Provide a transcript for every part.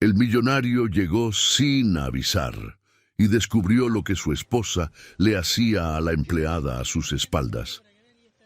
El millonario llegó sin avisar y descubrió lo que su esposa le hacía a la empleada a sus espaldas.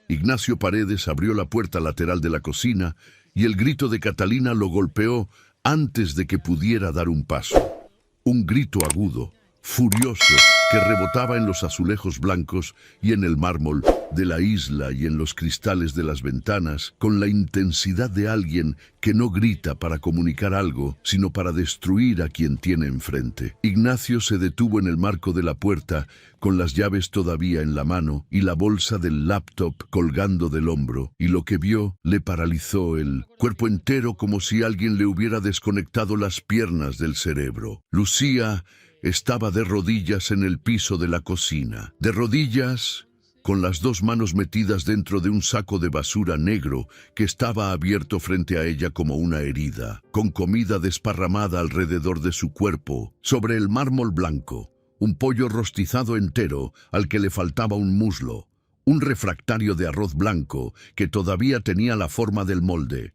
Ignacio Paredes abrió la puerta lateral de la cocina y el grito de Catalina lo golpeó antes de que pudiera dar un paso. Un grito agudo, furioso, que rebotaba en los azulejos blancos y en el mármol de la isla y en los cristales de las ventanas, con la intensidad de alguien que no grita para comunicar algo, sino para destruir a quien tiene enfrente. Ignacio se detuvo en el marco de la puerta, con las llaves todavía en la mano y la bolsa del laptop colgando del hombro, y lo que vio le paralizó el cuerpo entero como si alguien le hubiera desconectado las piernas del cerebro. Lucía estaba de rodillas en el piso de la cocina. De rodillas, con las dos manos metidas dentro de un saco de basura negro que estaba abierto frente a ella como una herida, con comida desparramada alrededor de su cuerpo, sobre el mármol blanco, un pollo rostizado entero al que le faltaba un muslo, un refractario de arroz blanco que todavía tenía la forma del molde,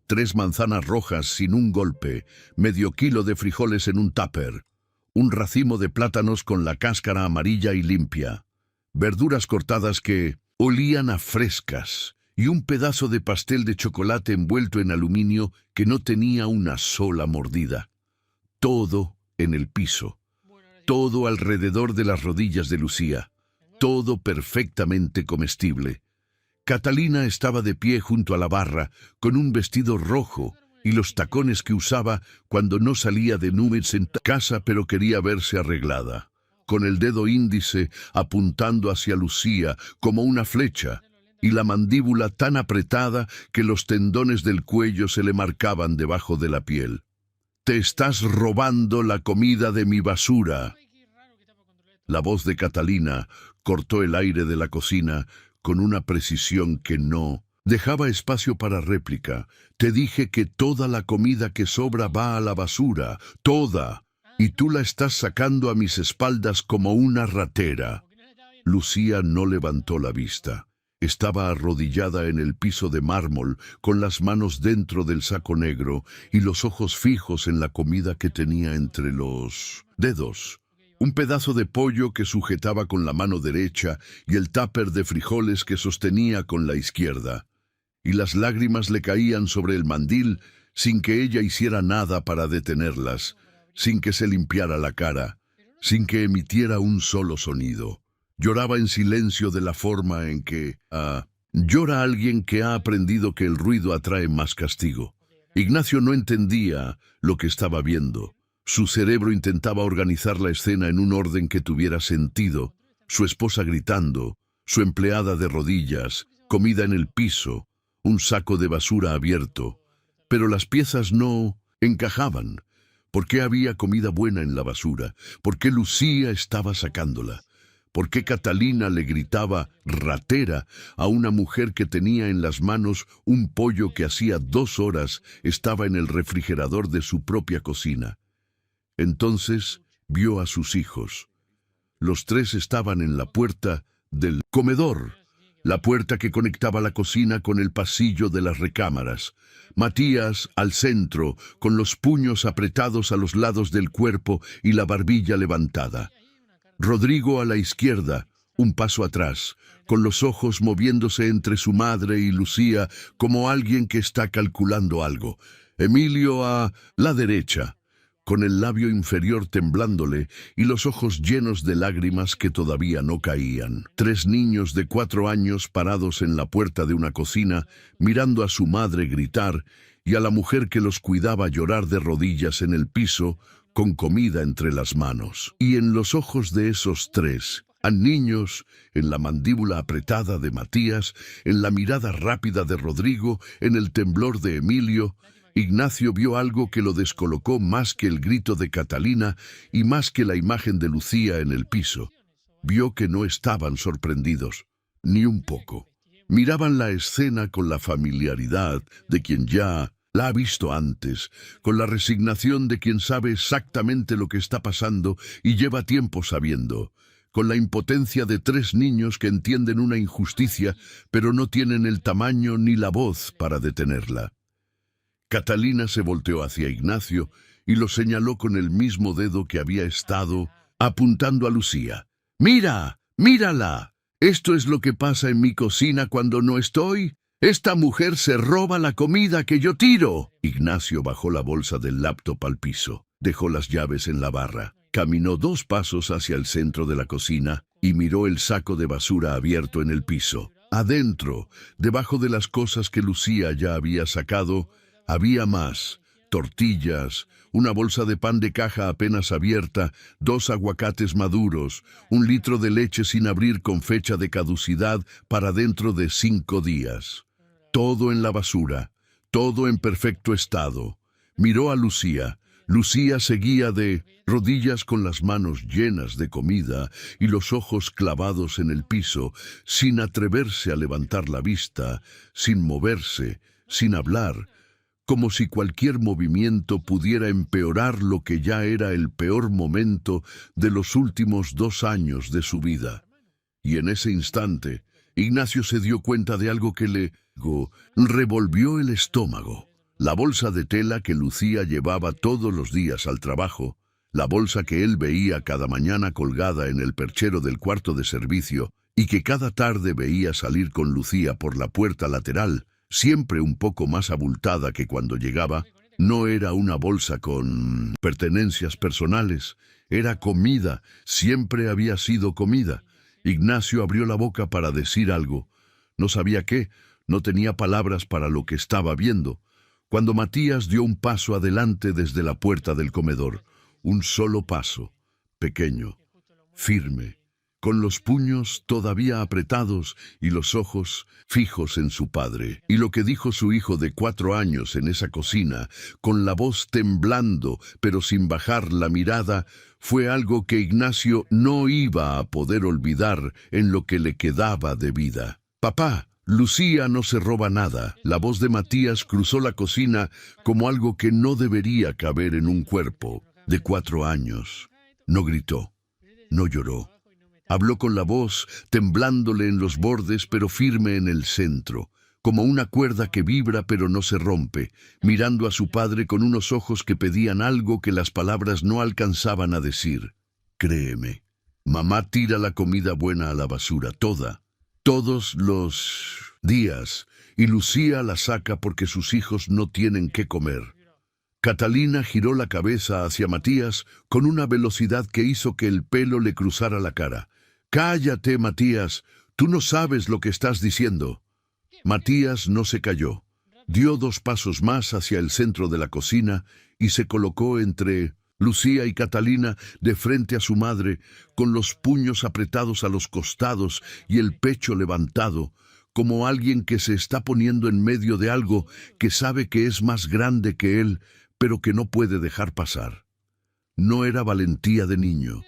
3 manzanas rojas sin un golpe, medio kilo de frijoles en un tupper, un racimo de plátanos con la cáscara amarilla y limpia, verduras cortadas que olían a frescas y un pedazo de pastel de chocolate envuelto en aluminio que no tenía una sola mordida. Todo en el piso, todo alrededor de las rodillas de Lucía, todo perfectamente comestible. Catalina estaba de pie junto a la barra, con un vestido rojo y los tacones que usaba cuando no salía de Núñez en casa, pero quería verse arreglada, con el dedo índice apuntando hacia Lucía como una flecha, y la mandíbula tan apretada que los tendones del cuello se le marcaban debajo de la piel. «Te estás robando la comida de mi basura». La voz de Catalina cortó el aire de la cocina con una precisión que no dejaba espacio para réplica. «Te dije que toda la comida que sobra va a la basura, toda, y tú la estás sacando a mis espaldas como una ratera». Lucía no levantó la vista. Estaba arrodillada en el piso de mármol, con las manos dentro del saco negro y los ojos fijos en la comida que tenía entre los dedos. Un pedazo de pollo que sujetaba con la mano derecha y el tupper de frijoles que sostenía con la izquierda. Y las lágrimas le caían sobre el mandil sin que ella hiciera nada para detenerlas, sin que se limpiara la cara, sin que emitiera un solo sonido. Lloraba en silencio de la forma en que llora alguien que ha aprendido que el ruido atrae más castigo. Ignacio no entendía lo que estaba viendo. Su cerebro intentaba organizar la escena en un orden que tuviera sentido. Su esposa gritando, su empleada de rodillas, comida en el piso, un saco de basura abierto. Pero las piezas no encajaban. ¿Por qué había comida buena en la basura? ¿Por qué Lucía estaba sacándola? ¿Por qué Catalina le gritaba ratera a una mujer que tenía en las manos un pollo que hacía 2 horas estaba en el refrigerador de su propia cocina? Entonces vio a sus hijos. Los 3 estaban en la puerta del comedor, la puerta que conectaba la cocina con el pasillo de las recámaras. Matías al centro, con los puños apretados a los lados del cuerpo y la barbilla levantada. Rodrigo a la izquierda, un paso atrás, con los ojos moviéndose entre su madre y Lucía como alguien que está calculando algo. Emilio a la derecha, con el labio inferior temblándole y los ojos llenos de lágrimas que todavía no caían. 3 niños de 4 años parados en la puerta de una cocina, mirando a su madre gritar y a la mujer que los cuidaba llorar de rodillas en el piso, con comida entre las manos. Y en los ojos de esos 3, a niños, en la mandíbula apretada de Matías, en la mirada rápida de Rodrigo, en el temblor de Emilio, Ignacio vio algo que lo descolocó más que el grito de Catalina y más que la imagen de Lucía en el piso. Vio que no estaban sorprendidos, ni un poco. Miraban la escena con la familiaridad de quien ya la ha visto antes, con la resignación de quien sabe exactamente lo que está pasando y lleva tiempo sabiendo, con la impotencia de 3 niños que entienden una injusticia, pero no tienen el tamaño ni la voz para detenerla. Catalina se volteó hacia Ignacio y lo señaló con el mismo dedo que había estado apuntando a Lucía. «¡Mira! ¡Mírala! Esto es lo que pasa en mi cocina cuando no estoy. Esta mujer se roba la comida que yo tiro». Ignacio bajó la bolsa del laptop al piso, dejó las llaves en la barra, caminó 2 pasos hacia el centro de la cocina y miró el saco de basura abierto en el piso. Adentro, debajo de las cosas que Lucía ya había sacado, había más: tortillas, una bolsa de pan de caja apenas abierta, 2 aguacates maduros, 1 litro de leche sin abrir con fecha de caducidad para dentro de 5 días. Todo en la basura, todo en perfecto estado. Miró a Lucía. Lucía seguía de rodillas con las manos llenas de comida y los ojos clavados en el piso, sin atreverse a levantar la vista, sin moverse, sin hablar, como si cualquier movimiento pudiera empeorar lo que ya era el peor momento de los últimos 2 años de su vida. Y en ese instante, Ignacio se dio cuenta de algo que le revolvió el estómago. La bolsa de tela que Lucía llevaba todos los días al trabajo, la bolsa que él veía cada mañana colgada en el perchero del cuarto de servicio y que cada tarde veía salir con Lucía por la puerta lateral, siempre un poco más abultada que cuando llegaba, no era una bolsa con pertenencias personales, era comida, siempre había sido comida. Ignacio abrió la boca para decir algo. No sabía qué, no tenía palabras para lo que estaba viendo, cuando Matías dio un paso adelante desde la puerta del comedor. Un solo paso, pequeño, firme, con los puños todavía apretados y los ojos fijos en su padre. Y lo que dijo su hijo de 4 años en esa cocina, con la voz temblando pero sin bajar la mirada, fue algo que Ignacio no iba a poder olvidar en lo que le quedaba de vida. «Papá, Lucía no se roba nada». La voz de Matías cruzó la cocina como algo que no debería caber en un cuerpo de 4 años. No gritó, no lloró. Habló con la voz temblándole en los bordes pero firme en el centro, como una cuerda que vibra pero no se rompe, mirando a su padre con unos ojos que pedían algo que las palabras no alcanzaban a decir. «Créeme, mamá tira la comida buena a la basura, todos los días, y Lucía la saca porque sus hijos no tienen qué comer». Catalina giró la cabeza hacia Matías con una velocidad que hizo que el pelo le cruzara la cara. «Cállate, Matías, tú no sabes lo que estás diciendo». Matías no se calló. Dio 2 pasos más hacia el centro de la cocina y se colocó entre Lucía y Catalina de frente a su madre, con los puños apretados a los costados y el pecho levantado, como alguien que se está poniendo en medio de algo que sabe que es más grande que él, pero que no puede dejar pasar. No era valentía de niño.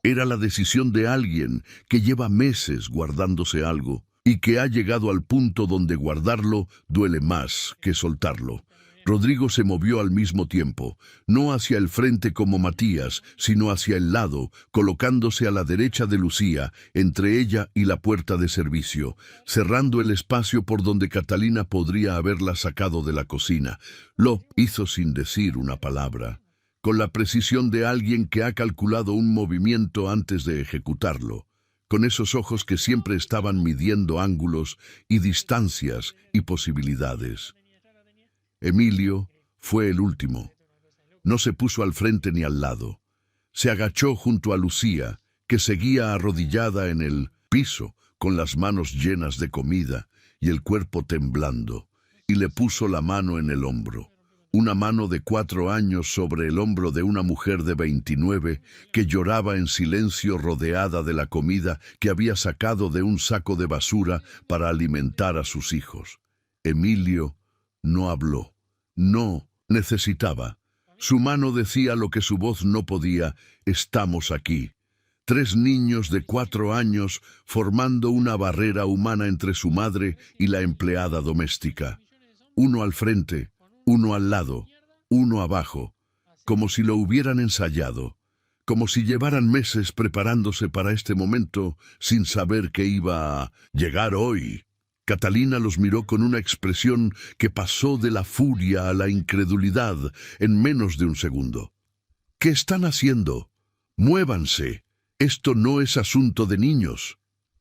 Era la decisión de alguien que lleva meses guardándose algo y que ha llegado al punto donde guardarlo duele más que soltarlo. Rodrigo se movió al mismo tiempo, no hacia el frente como Matías, sino hacia el lado, colocándose a la derecha de Lucía, entre ella y la puerta de servicio, cerrando el espacio por donde Catalina podría haberla sacado de la cocina. Lo hizo sin decir una palabra, con la precisión de alguien que ha calculado un movimiento antes de ejecutarlo, con esos ojos que siempre estaban midiendo ángulos y distancias y posibilidades. Emilio fue el último. No se puso al frente ni al lado. Se agachó junto a Lucía, que seguía arrodillada en el piso, con las manos llenas de comida y el cuerpo temblando, y le puso la mano en el hombro. Una mano de 4 años sobre el hombro de una mujer de 29 que lloraba en silencio rodeada de la comida que había sacado de un saco de basura para alimentar a sus hijos. Emilio no habló, no necesitaba. Su mano decía lo que su voz no podía: «Estamos aquí». 3 niños de 4 años formando una barrera humana entre su madre y la empleada doméstica. Uno al frente, uno al lado, uno abajo, como si lo hubieran ensayado, como si llevaran meses preparándose para este momento sin saber que iba a llegar hoy. Catalina los miró con una expresión que pasó de la furia a la incredulidad en menos de un segundo. ¿Qué están haciendo? Muévanse. Esto no es asunto de niños.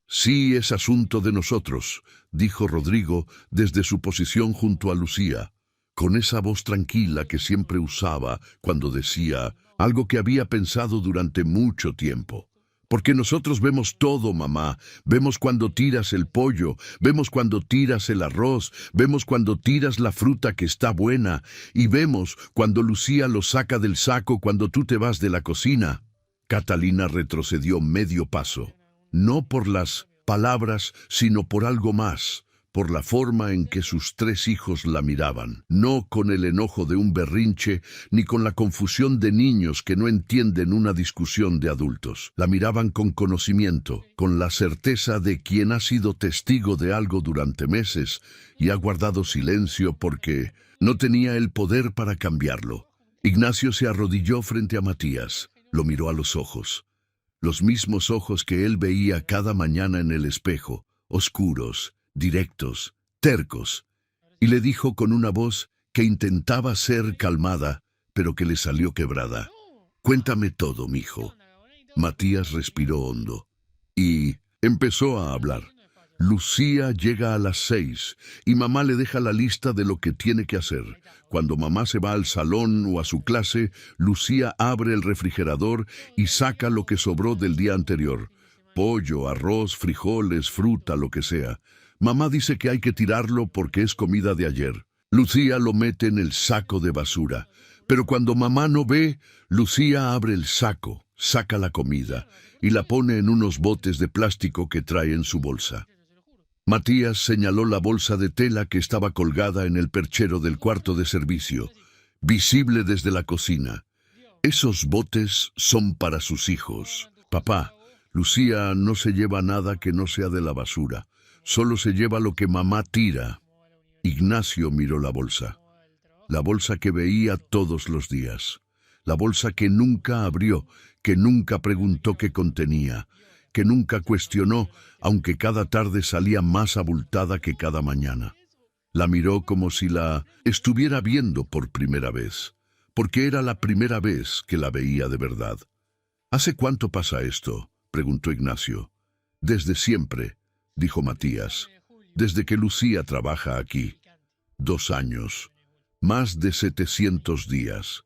Sí es asunto de nosotros, dijo Rodrigo desde su posición junto a Lucía, con esa voz tranquila que siempre usaba cuando decía algo que había pensado durante mucho tiempo. Porque nosotros vemos todo, mamá. Vemos cuando tiras el pollo, vemos cuando tiras el arroz, vemos cuando tiras la fruta que está buena, y vemos cuando Lucía lo saca del saco cuando tú te vas de la cocina. Catalina retrocedió medio paso, no por las palabras, sino por algo más, por la forma en que sus tres hijos la miraban, no con el enojo de un berrinche, ni con la confusión de niños que no entienden una discusión de adultos. La miraban con conocimiento, con la certeza de quien ha sido testigo de algo durante meses y ha guardado silencio porque no tenía el poder para cambiarlo. Ignacio se arrodilló frente a Matías, lo miró a los mismos ojos que él veía cada mañana en el espejo, oscuros, directos, tercos, y le dijo con una voz que intentaba ser calmada, pero que le salió quebrada: «Cuéntame todo, mijo». Matías respiró hondo y empezó a hablar. Lucía llega a las 6 y mamá le deja la lista de lo que tiene que hacer. Cuando mamá se va al salón o a su clase, Lucía abre el refrigerador y saca lo que sobró del día anterior: pollo, arroz, frijoles, fruta, lo que sea. Mamá dice que hay que tirarlo porque es comida de ayer. Lucía lo mete en el saco de basura. Pero cuando mamá no ve, Lucía abre el saco, saca la comida y la pone en unos botes de plástico que trae en su bolsa. Matías señaló la bolsa de tela que estaba colgada en el perchero del cuarto de servicio, visible desde la cocina. Esos botes son para sus hijos. Papá, Lucía no se lleva nada que no sea de la basura. Solo se lleva lo que mamá tira. Ignacio miró la bolsa que veía todos los días, la bolsa que nunca abrió, que nunca preguntó qué contenía, que nunca cuestionó, aunque cada tarde salía más abultada que cada mañana. La miró como si la estuviera viendo por primera vez, porque era la primera vez que la veía de verdad. ¿Hace cuánto pasa esto?, preguntó Ignacio. Desde siempre, dijo Matías, desde que Lucía trabaja aquí. 2 años, más de 700 días,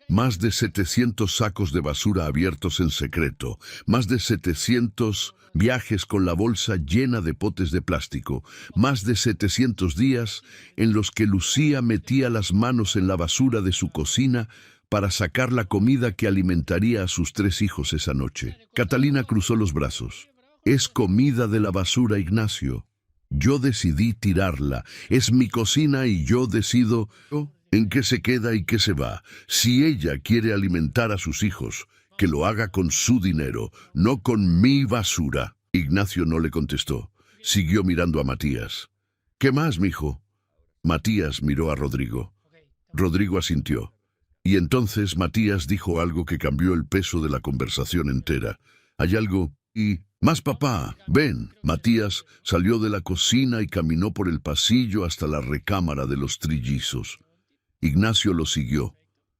más de 700 sacos de basura abiertos en secreto, más de 700 viajes con la bolsa llena de potes de plástico, más de 700 días en los que Lucía metía las manos en la basura de su cocina para sacar la comida que alimentaría a sus 3 hijos esa noche. Catalina cruzó los brazos. Es comida de la basura, Ignacio. Yo decidí tirarla. Es mi cocina y yo decido en qué se queda y qué se va. Si ella quiere alimentar a sus hijos, que lo haga con su dinero, no con mi basura. Ignacio no le contestó. Siguió mirando a Matías. ¿Qué más, mijo? Matías miró a Rodrigo. Rodrigo asintió. Y entonces Matías dijo algo que cambió el peso de la conversación entera. Hay algo y... «Más, papá, ven». Matías salió de la cocina y caminó por el pasillo hasta la recámara de los trillizos. Ignacio lo siguió.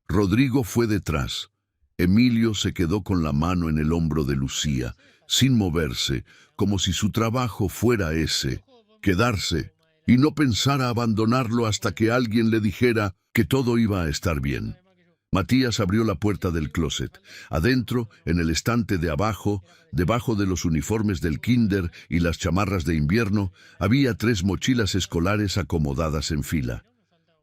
Rodrigo fue detrás. Emilio se quedó con la mano en el hombro de Lucía, sin moverse, como si su trabajo fuera ese, quedarse, y no pensara abandonarlo hasta que alguien le dijera que todo iba a estar bien. Matías abrió la puerta del closet. Adentro, en el estante de abajo, debajo de los uniformes del kinder y las chamarras de invierno, había 3 mochilas escolares acomodadas en fila.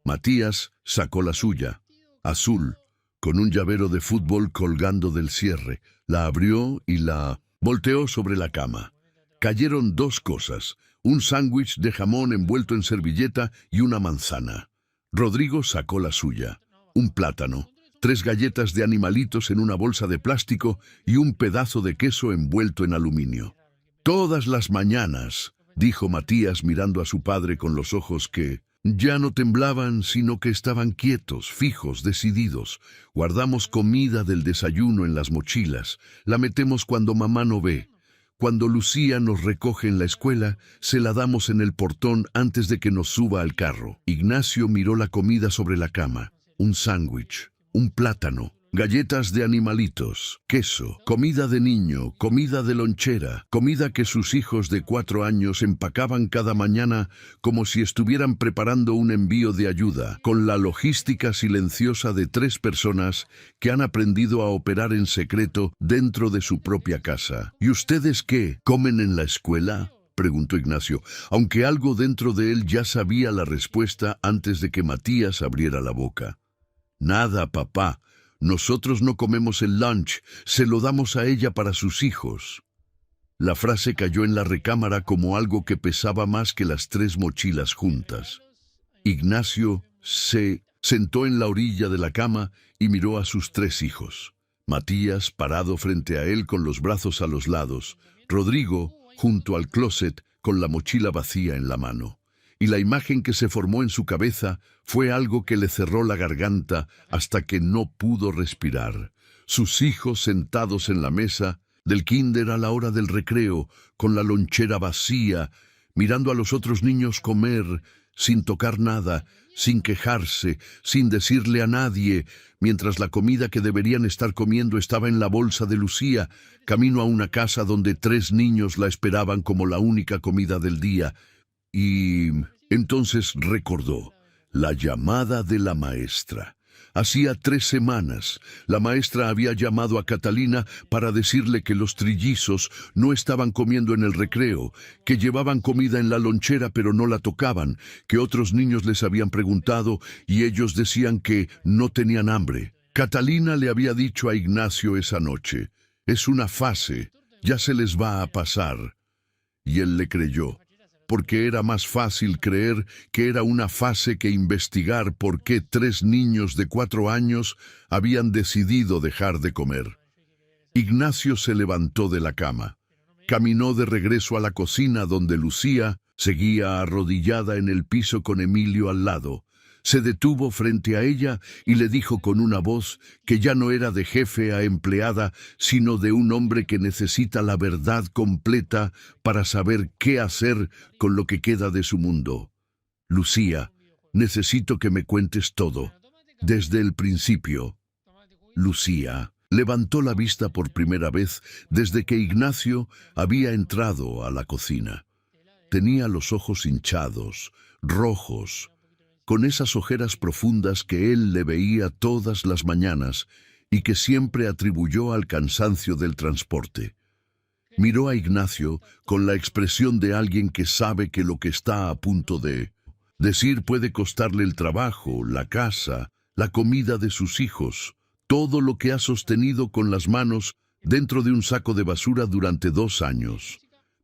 Matías sacó la suya, azul, con un llavero de fútbol colgando del cierre. La abrió y la volteó sobre la cama. Cayeron 2 cosas, un sándwich de jamón envuelto en servilleta y una manzana. Rodrigo sacó la suya, un plátano, 3 galletas de animalitos en una bolsa de plástico y un pedazo de queso envuelto en aluminio. «Todas las mañanas», dijo Matías mirando a su padre con los ojos que ya no temblaban, sino que estaban quietos, fijos, decididos. «Guardamos comida del desayuno en las mochilas, la metemos cuando mamá no ve. Cuando Lucía nos recoge en la escuela, se la damos en el portón antes de que nos suba al carro. Ignacio miró la comida sobre la cama. Un sándwich, un plátano, galletas de animalitos, queso, comida de niño, comida de lonchera, comida que sus hijos de 4 años empacaban cada mañana como si estuvieran preparando un envío de ayuda, con la logística silenciosa de 3 personas que han aprendido a operar en secreto dentro de su propia casa. ¿Y ustedes qué? ¿Comen en la escuela?, preguntó Ignacio, aunque algo dentro de él ya sabía la respuesta antes de que Matías abriera la boca. Nada, papá. Nosotros no comemos el lunch, se lo damos a ella para sus hijos. La frase cayó en la recámara como algo que pesaba más que las 3 mochilas juntas. Ignacio se sentó en la orilla de la cama y miró a sus 3 hijos. Matías parado frente a él con los brazos a los lados, Rodrigo junto al closet con la mochila vacía en la mano. Y la imagen que se formó en su cabeza fue algo que le cerró la garganta hasta que no pudo respirar. Sus hijos sentados en la mesa del kinder a la hora del recreo, con la lonchera vacía, mirando a los otros niños comer, sin tocar nada, sin quejarse, sin decirle a nadie, mientras la comida que deberían estar comiendo estaba en la bolsa de Lucía, camino a una casa donde 3 niños la esperaban como la única comida del día. Y entonces recordó la llamada de la maestra. Hacía 3 semanas, la maestra había llamado a Catalina para decirle que los trillizos no estaban comiendo en el recreo, que llevaban comida en la lonchera pero no la tocaban, que otros niños les habían preguntado y ellos decían que no tenían hambre. Catalina le había dicho a Ignacio esa noche, «Es una fase, ya se les va a pasar». Y él le creyó, porque era más fácil creer que era una fase que investigar por qué 3 niños de 4 años habían decidido dejar de comer. Ignacio se levantó de la cama. Caminó de regreso a la cocina donde Lucía seguía arrodillada en el piso con Emilio al lado. Se detuvo frente a ella y le dijo con una voz que ya no era de jefe a empleada, sino de un hombre que necesita la verdad completa para saber qué hacer con lo que queda de su mundo. «Lucía, necesito que me cuentes todo, desde el principio». Lucía levantó la vista por primera vez desde que Ignacio había entrado a la cocina. Tenía los ojos hinchados, rojos, con esas ojeras profundas que él le veía todas las mañanas y que siempre atribuyó al cansancio del transporte. Miró a Ignacio con la expresión de alguien que sabe que lo que está a punto de decir puede costarle el trabajo, la casa, la comida de sus hijos, todo lo que ha sostenido con las manos dentro de un saco de basura durante 2 años,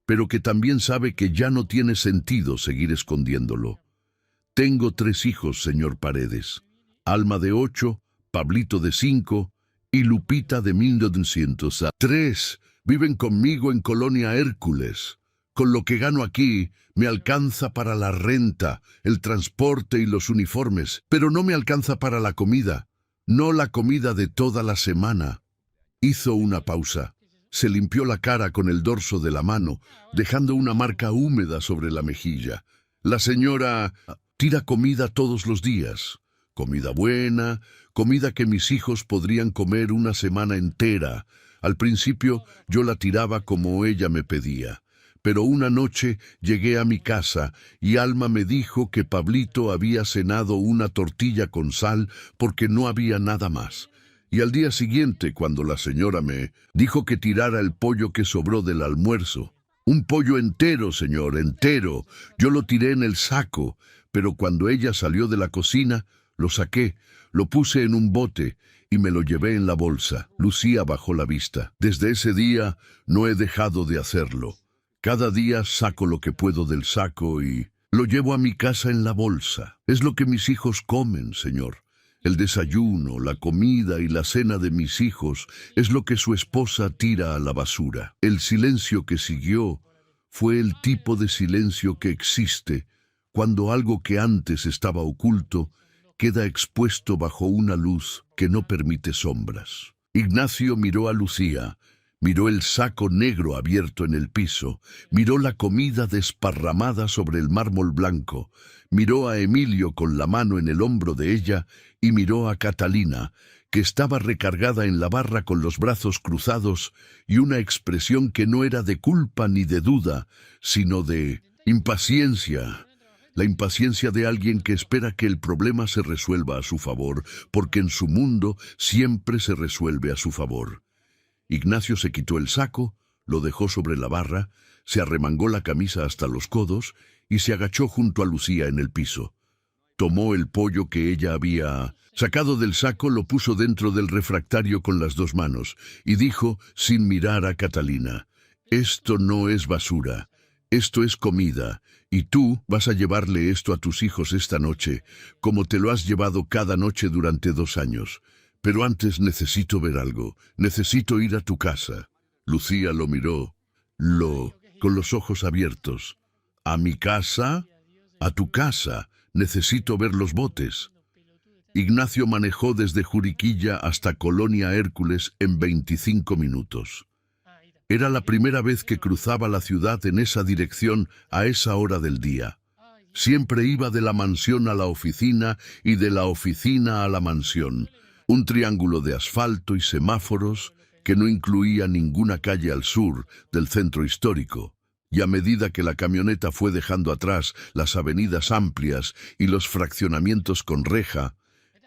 pero que también sabe que ya no tiene sentido seguir escondiéndolo. «Tengo 3 hijos, señor Paredes. Alma de 8, Pablito de 5 y Lupita de 1900. 3 viven conmigo en Colonia Hércules. Con lo que gano aquí, me alcanza para la renta, el transporte y los uniformes, pero no me alcanza para la comida. No la comida de toda la semana». Hizo una pausa. Se limpió la cara con el dorso de la mano, dejando una marca húmeda sobre la mejilla. «La señora tira comida todos los días. Comida buena, comida que mis hijos podrían comer una semana entera. Al principio yo la tiraba como ella me pedía. Pero una noche llegué a mi casa y Alma me dijo que Pablito había cenado una tortilla con sal porque no había nada más. Y al día siguiente, cuando la señora me dijo que tirara el pollo que sobró del almuerzo, un pollo entero, señor, entero, yo lo tiré en el saco, pero cuando ella salió de la cocina, lo saqué, lo puse en un bote y me lo llevé en la bolsa». Lucía bajó la vista. «Desde ese día no he dejado de hacerlo. Cada día saco lo que puedo del saco y lo llevo a mi casa en la bolsa. Es lo que mis hijos comen, señor. El desayuno, la comida y la cena de mis hijos es lo que su esposa tira a la basura». El silencio que siguió fue el tipo de silencio que existe cuando algo que antes estaba oculto queda expuesto bajo una luz que no permite sombras. Ignacio miró a Lucía, Miró el saco negro abierto en el piso, miró la comida desparramada sobre el mármol blanco, miró a Emilio con la mano en el hombro de ella y miró a Catalina, que estaba recargada en la barra con los brazos cruzados y una expresión que no era de culpa ni de duda, sino de impaciencia. La impaciencia de alguien que espera que el problema se resuelva a su favor, porque en su mundo siempre se resuelve a su favor. Ignacio se quitó el saco, lo dejó sobre la barra, se arremangó la camisa hasta los codos y se agachó junto a Lucía en el piso. Tomó el pollo que ella había sacado del saco, lo puso dentro del refractario con las dos manos y dijo, sin mirar a Catalina, «Esto no es basura, esto es comida, y tú vas a llevarle esto a tus hijos esta noche, como te lo has llevado cada noche durante 2 años. Pero antes necesito ver algo, necesito ir a tu casa». Lucía lo miró, con los ojos abiertos. «¿A mi casa? A tu casa. Necesito ver los botes». Ignacio manejó desde Juriquilla hasta Colonia Hércules en 25 minutos. Era la primera vez que cruzaba la ciudad en esa dirección a esa hora del día. Siempre iba de la mansión a la oficina y de la oficina a la mansión. Un triángulo de asfalto y semáforos que no incluía ninguna calle al sur del centro histórico. Y a medida que la camioneta fue dejando atrás las avenidas amplias y los fraccionamientos con reja,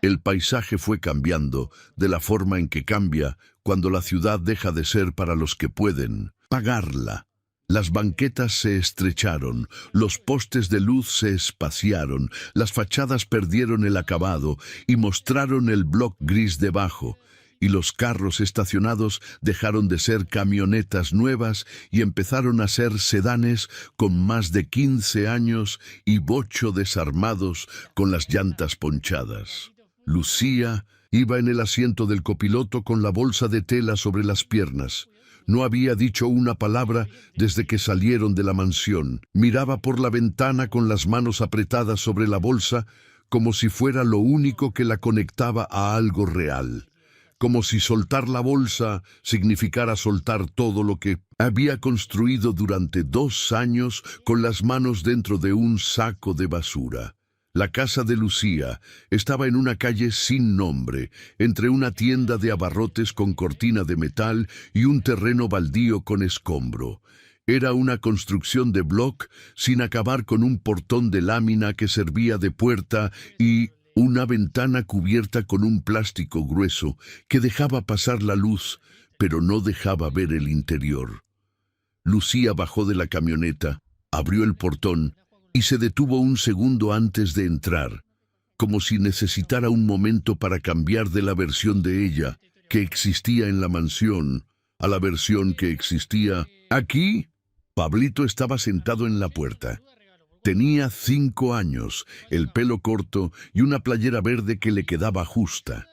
el paisaje fue cambiando de la forma en que cambia cuando la ciudad deja de ser para los que pueden pagarla. Las banquetas se estrecharon, los postes de luz se espaciaron, las fachadas perdieron el acabado y mostraron el bloc gris debajo, y los carros estacionados dejaron de ser camionetas nuevas y empezaron a ser sedanes con más de 15 años y bocho desarmados con las llantas ponchadas. Lucía iba en el asiento del copiloto con la bolsa de tela sobre las piernas. No había dicho una palabra desde que salieron de la mansión. Miraba por la ventana con las manos apretadas sobre la bolsa, como si fuera lo único que la conectaba a algo real. Como si soltar la bolsa significara soltar todo lo que había construido durante 2 años con las manos dentro de un saco de basura. La casa de Lucía estaba en una calle sin nombre, entre una tienda de abarrotes con cortina de metal y un terreno baldío con escombro. Era una construcción de bloc sin acabar, con un portón de lámina que servía de puerta y una ventana cubierta con un plástico grueso que dejaba pasar la luz, pero no dejaba ver el interior. Lucía bajó de la camioneta, abrió el portón y se detuvo un segundo antes de entrar, como si necesitara un momento para cambiar de la versión de ella que existía en la mansión a la versión que existía aquí. Pablito estaba sentado en la puerta. Tenía 5 años, el pelo corto y una playera verde que le quedaba justa.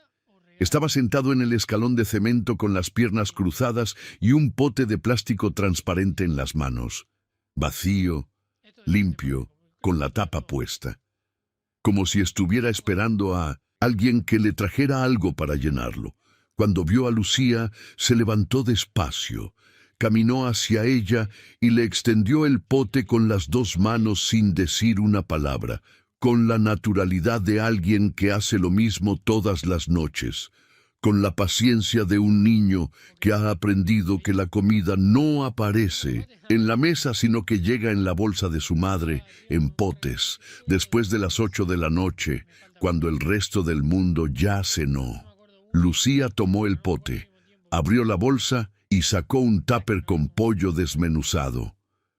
Estaba sentado en el escalón de cemento con las piernas cruzadas y un pote de plástico transparente en las manos. Vacío, limpio, con la tapa puesta. Como si estuviera esperando a alguien que le trajera algo para llenarlo. Cuando vio a Lucía, se levantó despacio, caminó hacia ella y le extendió el pote con las 2 manos sin decir una palabra, con la naturalidad de alguien que hace lo mismo todas las noches, con la paciencia de un niño que ha aprendido que la comida no aparece en la mesa, sino que llega en la bolsa de su madre, en potes, después de las 8 de la noche, cuando el resto del mundo ya cenó. Lucía tomó el pote, abrió la bolsa y sacó un tupper con pollo desmenuzado.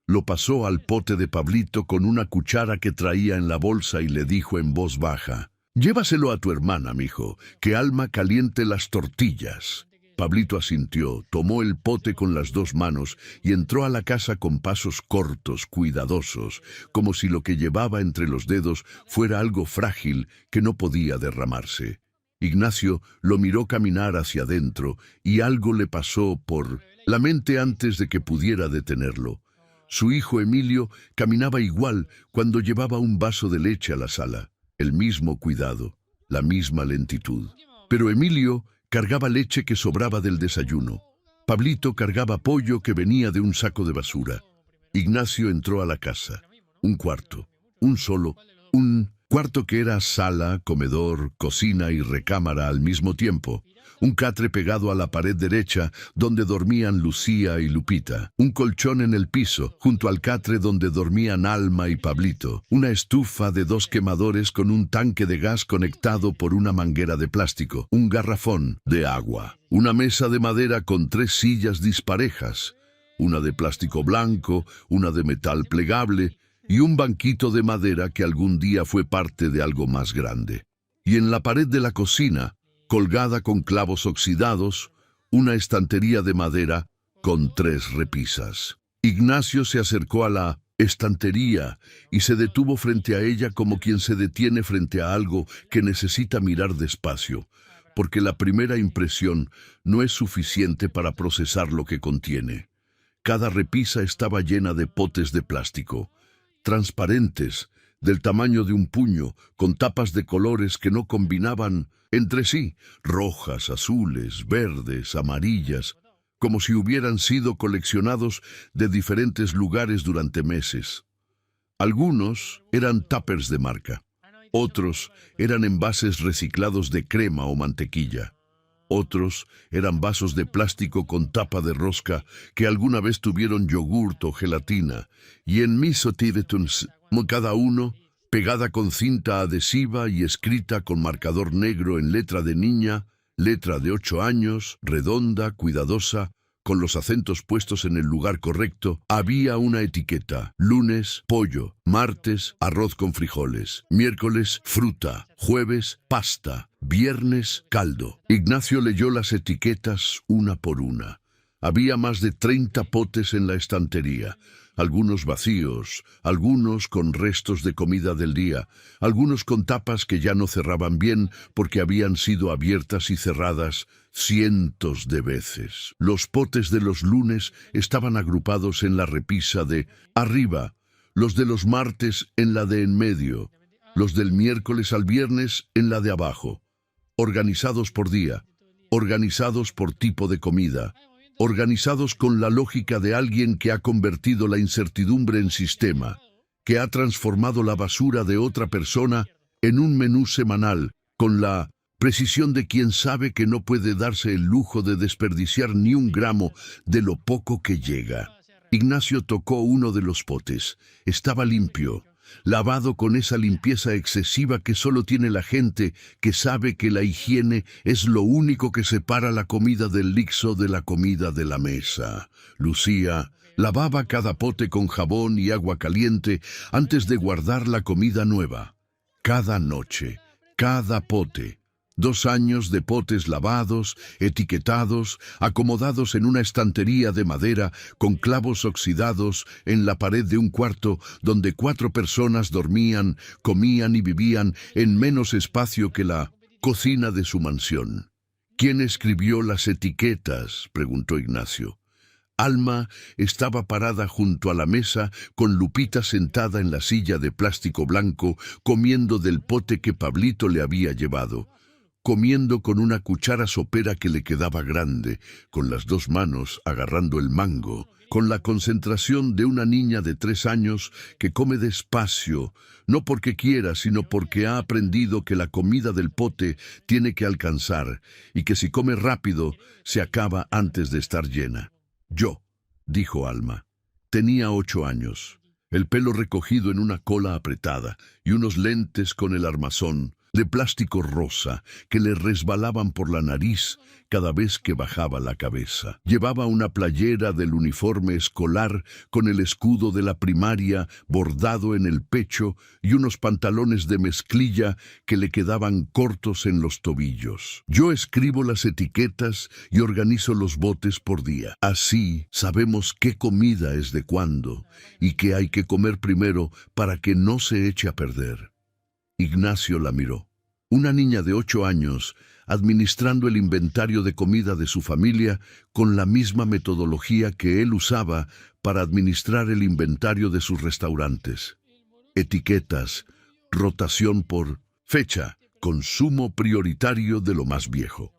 Lo pasó al pote de Pablito con una cuchara que traía en la bolsa y le dijo en voz baja: «Llévaselo a tu hermana, mijo, que Alma caliente las tortillas». Pablito asintió, tomó el pote con las 2 manos y entró a la casa con pasos cortos, cuidadosos, como si lo que llevaba entre los dedos fuera algo frágil que no podía derramarse. Ignacio lo miró caminar hacia adentro y algo le pasó por la mente antes de que pudiera detenerlo. Su hijo Emilio caminaba igual cuando llevaba un vaso de leche a la sala. El mismo cuidado, la misma lentitud. Pero Emilio cargaba leche que sobraba del desayuno. Pablito cargaba pollo que venía de un saco de basura. Ignacio entró a la casa. Un cuarto, un solo, un cuarto que era sala, comedor, cocina y recámara al mismo tiempo. Un catre pegado a la pared derecha donde dormían Lucía y Lupita. Un colchón en el piso, junto al catre donde dormían Alma y Pablito. Una estufa de 2 quemadores con un tanque de gas conectado por una manguera de plástico. Un garrafón de agua. Una mesa de madera con 3 sillas disparejas. Una de plástico blanco, una de metal plegable y un banquito de madera que algún día fue parte de algo más grande. Y en la pared de la cocina, colgada con clavos oxidados, una estantería de madera con 3 repisas. Ignacio se acercó a la estantería y se detuvo frente a ella como quien se detiene frente a algo que necesita mirar despacio, porque la primera impresión no es suficiente para procesar lo que contiene. Cada repisa estaba llena de potes de plástico, transparentes, del tamaño de un puño, con tapas de colores que no combinaban entre sí, rojas, azules, verdes, amarillas, como si hubieran sido coleccionados de diferentes lugares durante meses. Algunos eran tuppers de marca, otros eran envases reciclados de crema o mantequilla. Otros eran vasos de plástico con tapa de rosca que alguna vez tuvieron yogurt o gelatina, y en Misotivetons, cada uno, pegada con cinta adhesiva y escrita con marcador negro en letra de niña, letra de 8 años, redonda, cuidadosa, con los acentos puestos en el lugar correcto, había una etiqueta: lunes, pollo; martes, arroz con frijoles; miércoles, fruta; jueves, pasta; viernes, caldo. Ignacio leyó las etiquetas una por una. Había más de 30 potes en la estantería, algunos vacíos, algunos con restos de comida del día, algunos con tapas que ya no cerraban bien porque habían sido abiertas y cerradas cientos de veces. Los potes de los lunes estaban agrupados en la repisa de arriba, los de los martes en la de en medio, los del miércoles al viernes en la de abajo, organizados por día, organizados por tipo de comida, organizados con la lógica de alguien que ha convertido la incertidumbre en sistema, que ha transformado la basura de otra persona en un menú semanal, con la precisión de quien sabe que no puede darse el lujo de desperdiciar ni un gramo de lo poco que llega. Ignacio tocó uno de los potes. Estaba limpio, lavado con esa limpieza excesiva que solo tiene la gente que sabe que la higiene es lo único que separa la comida del lixo de la comida de la mesa. Lucía lavaba cada pote con jabón y agua caliente antes de guardar la comida nueva. Cada noche, cada pote. 2 años de potes lavados, etiquetados, acomodados en una estantería de madera con clavos oxidados en la pared de un cuarto donde 4 personas dormían, comían y vivían en menos espacio que la cocina de su mansión. ¿Quién escribió las etiquetas?, preguntó Ignacio. Alma estaba parada junto a la mesa con Lupita sentada en la silla de plástico blanco comiendo del pote que Pablito le había llevado. Comiendo con una cuchara sopera que le quedaba grande, con las 2 manos agarrando el mango, con la concentración de una niña de 3 años que come despacio, no porque quiera, sino porque ha aprendido que la comida del pote tiene que alcanzar, y que si come rápido, se acaba antes de estar llena. Yo, dijo Alma, tenía 8 años, el pelo recogido en una cola apretada y unos lentes con el armazón de plástico rosa que le resbalaban por la nariz cada vez que bajaba la cabeza. Llevaba una playera del uniforme escolar con el escudo de la primaria bordado en el pecho y unos pantalones de mezclilla que le quedaban cortos en los tobillos. Yo escribo las etiquetas y organizo los botes por día. Así sabemos qué comida es de cuándo y qué hay que comer primero para que no se eche a perder. Ignacio la miró. Una niña de 8 años, administrando el inventario de comida de su familia con la misma metodología que él usaba para administrar el inventario de sus restaurantes. Etiquetas, rotación por fecha, consumo prioritario de lo más viejo.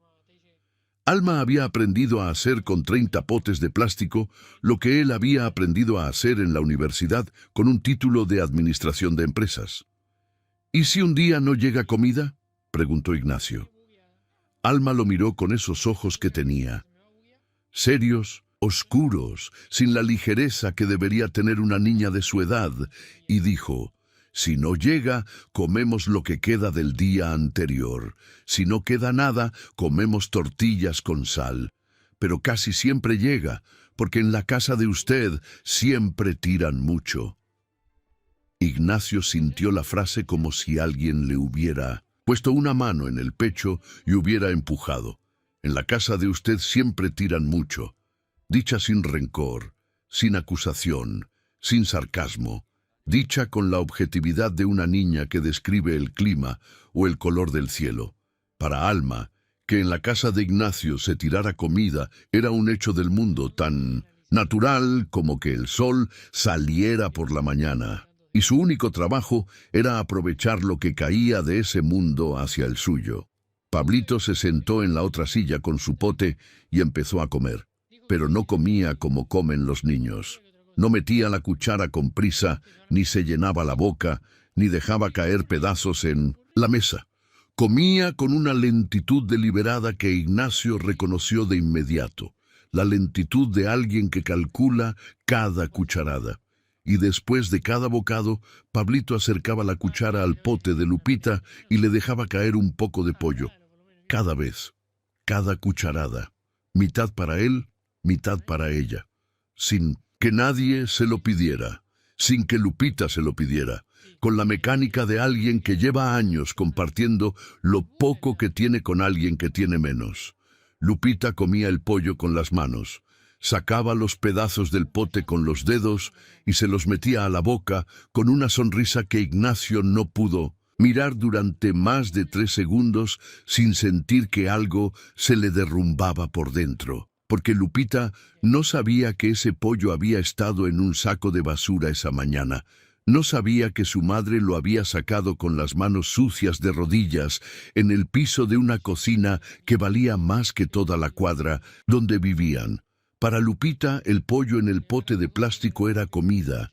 Alma había aprendido a hacer con 30 potes de plástico lo que él había aprendido a hacer en la universidad con un título de administración de empresas. ¿Y si un día no llega comida?, preguntó Ignacio. Alma lo miró con esos ojos que tenía, serios, oscuros, sin la ligereza que debería tener una niña de su edad, y dijo: si no llega, comemos lo que queda del día anterior. Si no queda nada, comemos tortillas con sal. Pero casi siempre llega, porque en la casa de usted siempre tiran mucho. Ignacio sintió la frase como si alguien le hubiera puesto una mano en el pecho y hubiera empujado. En la casa de usted siempre tiran mucho. Dicha sin rencor, sin acusación, sin sarcasmo. Dicha con la objetividad de una niña que describe el clima o el color del cielo. Para Alma, que en la casa de Ignacio se tirara comida era un hecho del mundo tan natural como que el sol saliera por la mañana, y su único trabajo era aprovechar lo que caía de ese mundo hacia el suyo. Pablito se sentó en la otra silla con su pote y empezó a comer, pero no comía como comen los niños. No metía la cuchara con prisa, ni se llenaba la boca, ni dejaba caer pedazos en la mesa. Comía con una lentitud deliberada que Ignacio reconoció de inmediato, la lentitud de alguien que calcula cada cucharada. Y después de cada bocado, Pablito acercaba la cuchara al pote de Lupita y le dejaba caer un poco de pollo. Cada vez, cada cucharada, mitad para él, mitad para ella, sin que nadie se lo pidiera, sin que Lupita se lo pidiera, con la mecánica de alguien que lleva años compartiendo lo poco que tiene con alguien que tiene menos. Lupita comía el pollo con las manos, sacaba los pedazos del pote con los dedos y se los metía a la boca con una sonrisa que Ignacio no pudo mirar durante más de 3 segundos sin sentir que algo se le derrumbaba por dentro. Porque Lupita no sabía que ese pollo había estado en un saco de basura esa mañana. No sabía que su madre lo había sacado con las manos sucias de rodillas en el piso de una cocina que valía más que toda la cuadra donde vivían. Para Lupita, el pollo en el pote de plástico era comida.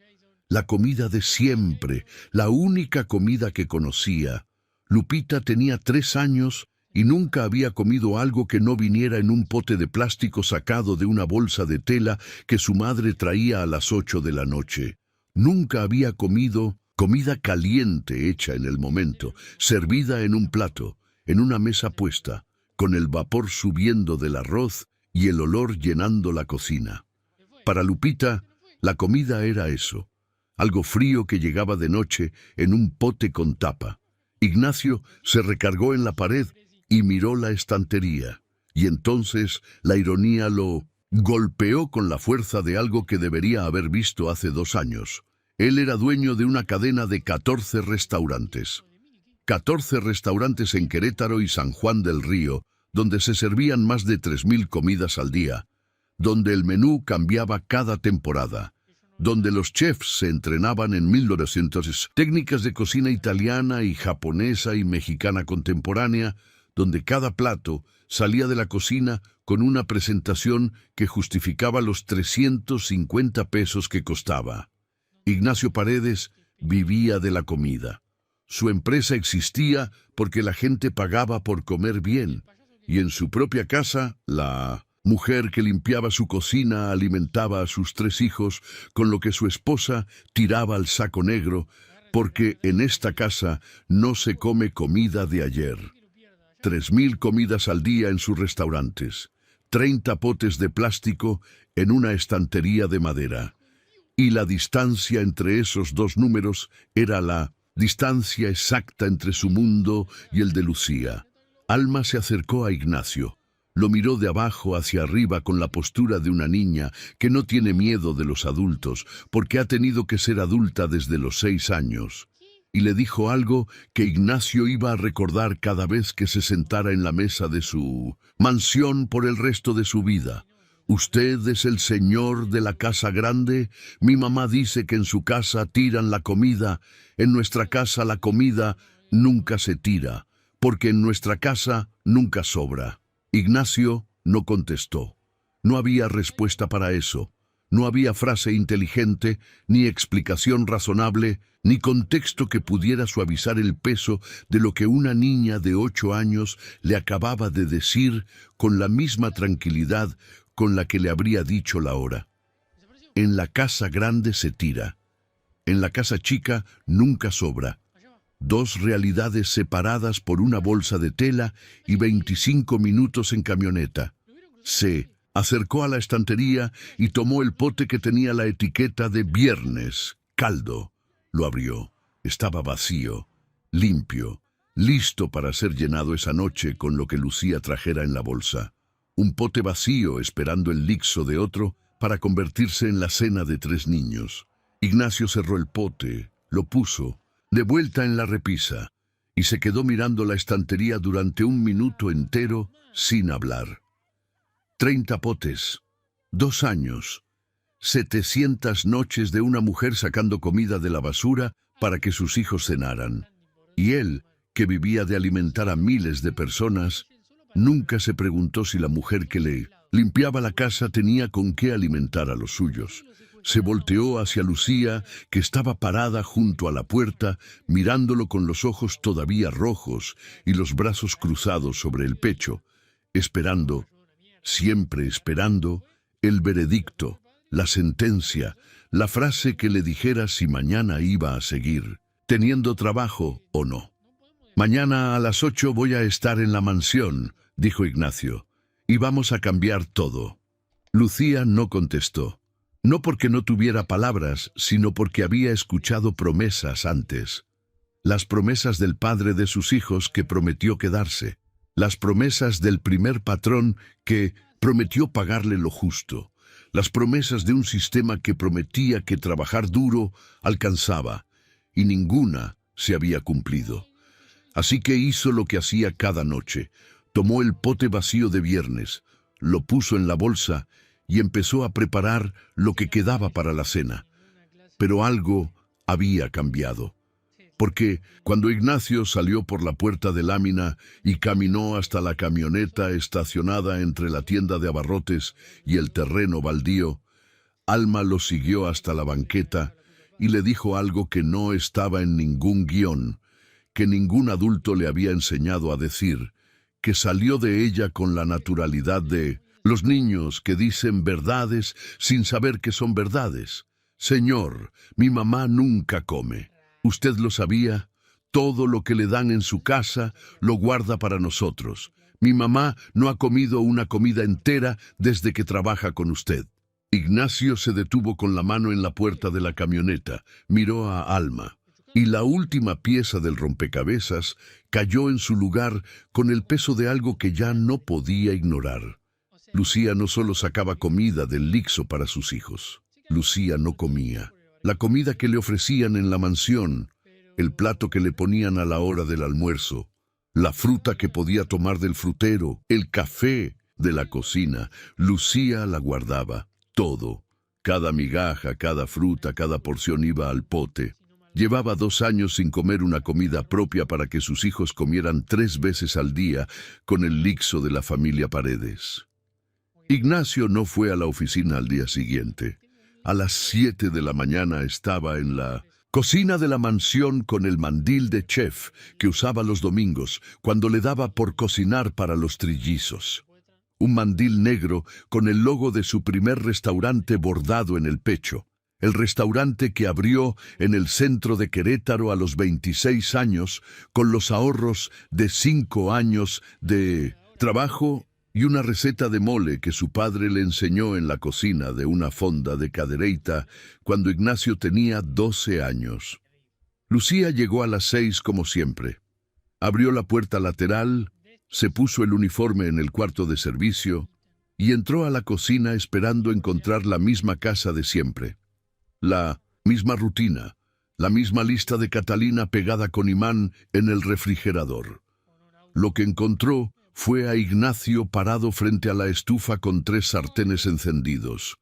La comida de siempre, la única comida que conocía. Lupita tenía 3 años y nunca había comido algo que no viniera en un pote de plástico sacado de una bolsa de tela que su madre traía a las 8 de la noche. Nunca había comido comida caliente hecha en el momento, servida en un plato, en una mesa puesta, con el vapor subiendo del arroz y el olor llenando la cocina. Para Lupita, la comida era eso, algo frío que llegaba de noche en un pote con tapa. Ignacio se recargó en la pared y miró la estantería, y entonces la ironía lo golpeó con la fuerza de algo que debería haber visto hace 2 años. Él era dueño de una cadena de 14 restaurantes. 14 restaurantes en Querétaro y San Juan del Río, donde se servían más de 3.000 comidas al día, donde el menú cambiaba cada temporada, donde los chefs se entrenaban en 1900 técnicas de cocina italiana y japonesa y mexicana contemporánea, donde cada plato salía de la cocina con una presentación que justificaba los 350 pesos que costaba. Ignacio Paredes vivía de la comida. Su empresa existía porque la gente pagaba por comer bien, y en su propia casa, la mujer que limpiaba su cocina alimentaba a sus 3 hijos, con lo que su esposa tiraba al saco negro, porque en esta casa no se come comida de ayer. 3.000 comidas al día en sus restaurantes, 30 potes de plástico en una estantería de madera. Y la distancia entre esos 2 números era la distancia exacta entre su mundo y el de Lucía. Alma se acercó a Ignacio, lo miró de abajo hacia arriba con la postura de una niña que no tiene miedo de los adultos, porque ha tenido que ser adulta desde los 6 años. Y le dijo algo que Ignacio iba a recordar cada vez que se sentara en la mesa de su mansión por el resto de su vida. ¿Usted es el señor de la casa grande? Mi mamá dice que en su casa tiran la comida. En nuestra casa la comida nunca se tira, porque en nuestra casa nunca sobra. Ignacio No contestó. No había respuesta para eso. No había frase inteligente, ni explicación razonable, ni contexto que pudiera suavizar el peso de lo que una niña de 8 años le acababa de decir con la misma tranquilidad con la que le habría dicho la hora. En la casa grande se tira. En la casa chica nunca sobra. 2 realidades separadas por una bolsa de tela y 25 minutos en camioneta. Se acercó a la estantería y tomó el pote que tenía la etiqueta de viernes, caldo. Lo abrió. Estaba vacío, limpio, listo para ser llenado esa noche con lo que Lucía trajera en la bolsa. Un pote vacío esperando el lixo de otro para convertirse en la cena de 3 niños. Ignacio cerró el pote, lo puso, de vuelta en la repisa, y se quedó mirando la estantería durante 1 minuto entero sin hablar. 30 potes, 2 años, 700 noches de una mujer sacando comida de la basura para que sus hijos cenaran. Y él, que vivía de alimentar a miles de personas, nunca se preguntó si la mujer que le limpiaba la casa tenía con qué alimentar a los suyos. Se volteó hacia Lucía, que estaba parada junto a la puerta, mirándolo con los ojos todavía rojos y los brazos cruzados sobre el pecho, esperando, siempre esperando, el veredicto, la sentencia, la frase que le dijera si mañana iba a seguir, teniendo trabajo o no. «Mañana a las 8 voy a estar en la mansión», dijo Ignacio, «y vamos a cambiar todo». Lucía no contestó. No porque no tuviera palabras, sino porque había escuchado promesas antes. Las promesas del padre de sus hijos que prometió quedarse. Las promesas del primer patrón que prometió pagarle lo justo. Las promesas de un sistema que prometía que trabajar duro alcanzaba, y ninguna se había cumplido. Así que hizo lo que hacía cada noche. Tomó el pote vacío de viernes, lo puso en la bolsa y empezó a preparar lo que quedaba para la cena. Pero algo había cambiado. Porque cuando Ignacio salió por la puerta de lámina y caminó hasta la camioneta estacionada entre la tienda de abarrotes y el terreno baldío, Alma lo siguió hasta la banqueta y le dijo algo que no estaba en ningún guión, que ningún adulto le había enseñado a decir, que salió de ella con la naturalidad de los niños que dicen verdades sin saber que son verdades. «Señor, mi mamá nunca come. ¿Usted lo sabía? Todo lo que le dan en su casa lo guarda para nosotros. Mi mamá no ha comido una comida entera desde que trabaja con usted». Ignacio se detuvo con la mano en la puerta de la camioneta, miró a Alma, y la última pieza del rompecabezas cayó en su lugar con el peso de algo que ya no podía ignorar. Lucía no solo sacaba comida del lixo para sus hijos. Lucía no comía. La comida que le ofrecían en la mansión, el plato que le ponían a la hora del almuerzo, la fruta que podía tomar del frutero, el café de la cocina, Lucía la guardaba. Todo, cada migaja, cada fruta, cada porción iba al pote. Llevaba 2 años sin comer una comida propia para que sus hijos comieran 3 veces al día con el lixo de la familia Paredes. Ignacio no fue a la oficina al día siguiente. A las 7 de la mañana estaba en la cocina de la mansión con el mandil de chef que usaba los domingos cuando le daba por cocinar para los trillizos. Un mandil negro con el logo de su primer restaurante bordado en el pecho. El restaurante que abrió en el centro de Querétaro a los 26 años con los ahorros de 5 años de trabajo y una receta de mole que su padre le enseñó en la cocina de una fonda de Cadereyta cuando Ignacio tenía 12 años. Lucía llegó a las 6 como siempre. Abrió la puerta lateral, se puso el uniforme en el cuarto de servicio y entró a la cocina esperando encontrar la misma casa de siempre. La misma rutina, la misma lista de Catalina pegada con imán en el refrigerador. Lo que encontró fue a Ignacio parado frente a la estufa con 3 sartenes encendidos,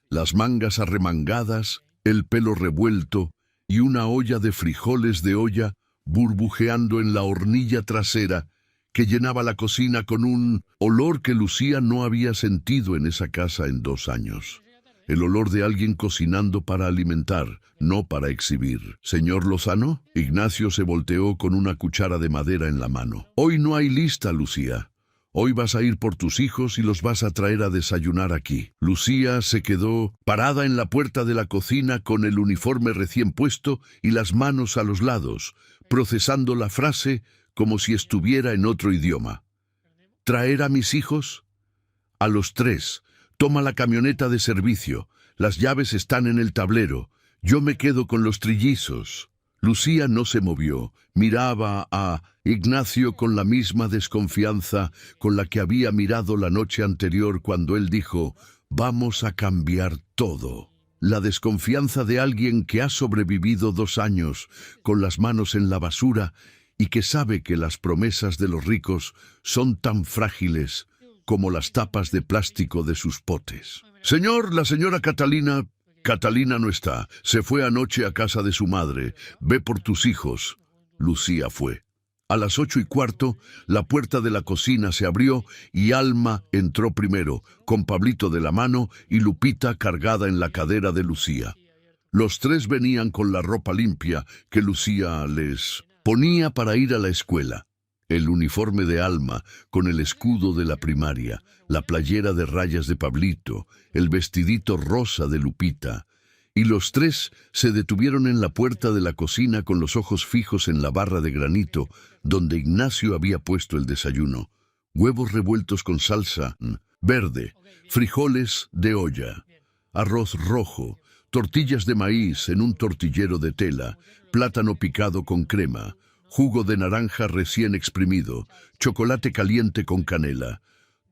las mangas arremangadas, el pelo revuelto y una olla de frijoles de olla burbujeando en la hornilla trasera que llenaba la cocina con un olor que Lucía no había sentido en esa casa en 2 años. El olor de alguien cocinando para alimentar, no para exhibir. ¿Señor Lozano? Ignacio se volteó con una cuchara de madera en la mano. Hoy no hay lista, Lucía. Hoy vas a ir por tus hijos y los vas a traer a desayunar aquí. Lucía se quedó parada en la puerta de la cocina con el uniforme recién puesto y las manos a los lados, procesando la frase como si estuviera en otro idioma. ¿Traer a mis hijos? A los 3. Toma la camioneta de servicio. Las llaves están en el tablero. Yo me quedo con los trillizos. Lucía no se movió. Miraba a Ignacio con la misma desconfianza con la que había mirado la noche anterior cuando él dijo, «Vamos a cambiar todo». La desconfianza de alguien que ha sobrevivido 2 años con las manos en la basura y que sabe que las promesas de los ricos son tan frágiles como las tapas de plástico de sus potes. «Señor, la señora Catalina...» «Catalina no está. Se fue anoche a casa de su madre. Ve por tus hijos». Lucía fue. A las 8:15, la puerta de la cocina se abrió y Alma entró primero, con Pablito de la mano y Lupita cargada en la cadera de Lucía. Los 3 venían con la ropa limpia que Lucía les ponía para ir a la escuela. El uniforme de Alma, con el escudo de la primaria, la playera de rayas de Pablito, el vestidito rosa de Lupita. Y los 3 se detuvieron en la puerta de la cocina con los ojos fijos en la barra de granito, donde Ignacio había puesto el desayuno. Huevos revueltos con salsa verde, frijoles de olla, arroz rojo, tortillas de maíz en un tortillero de tela, plátano picado con crema, jugo de naranja recién exprimido, chocolate caliente con canela.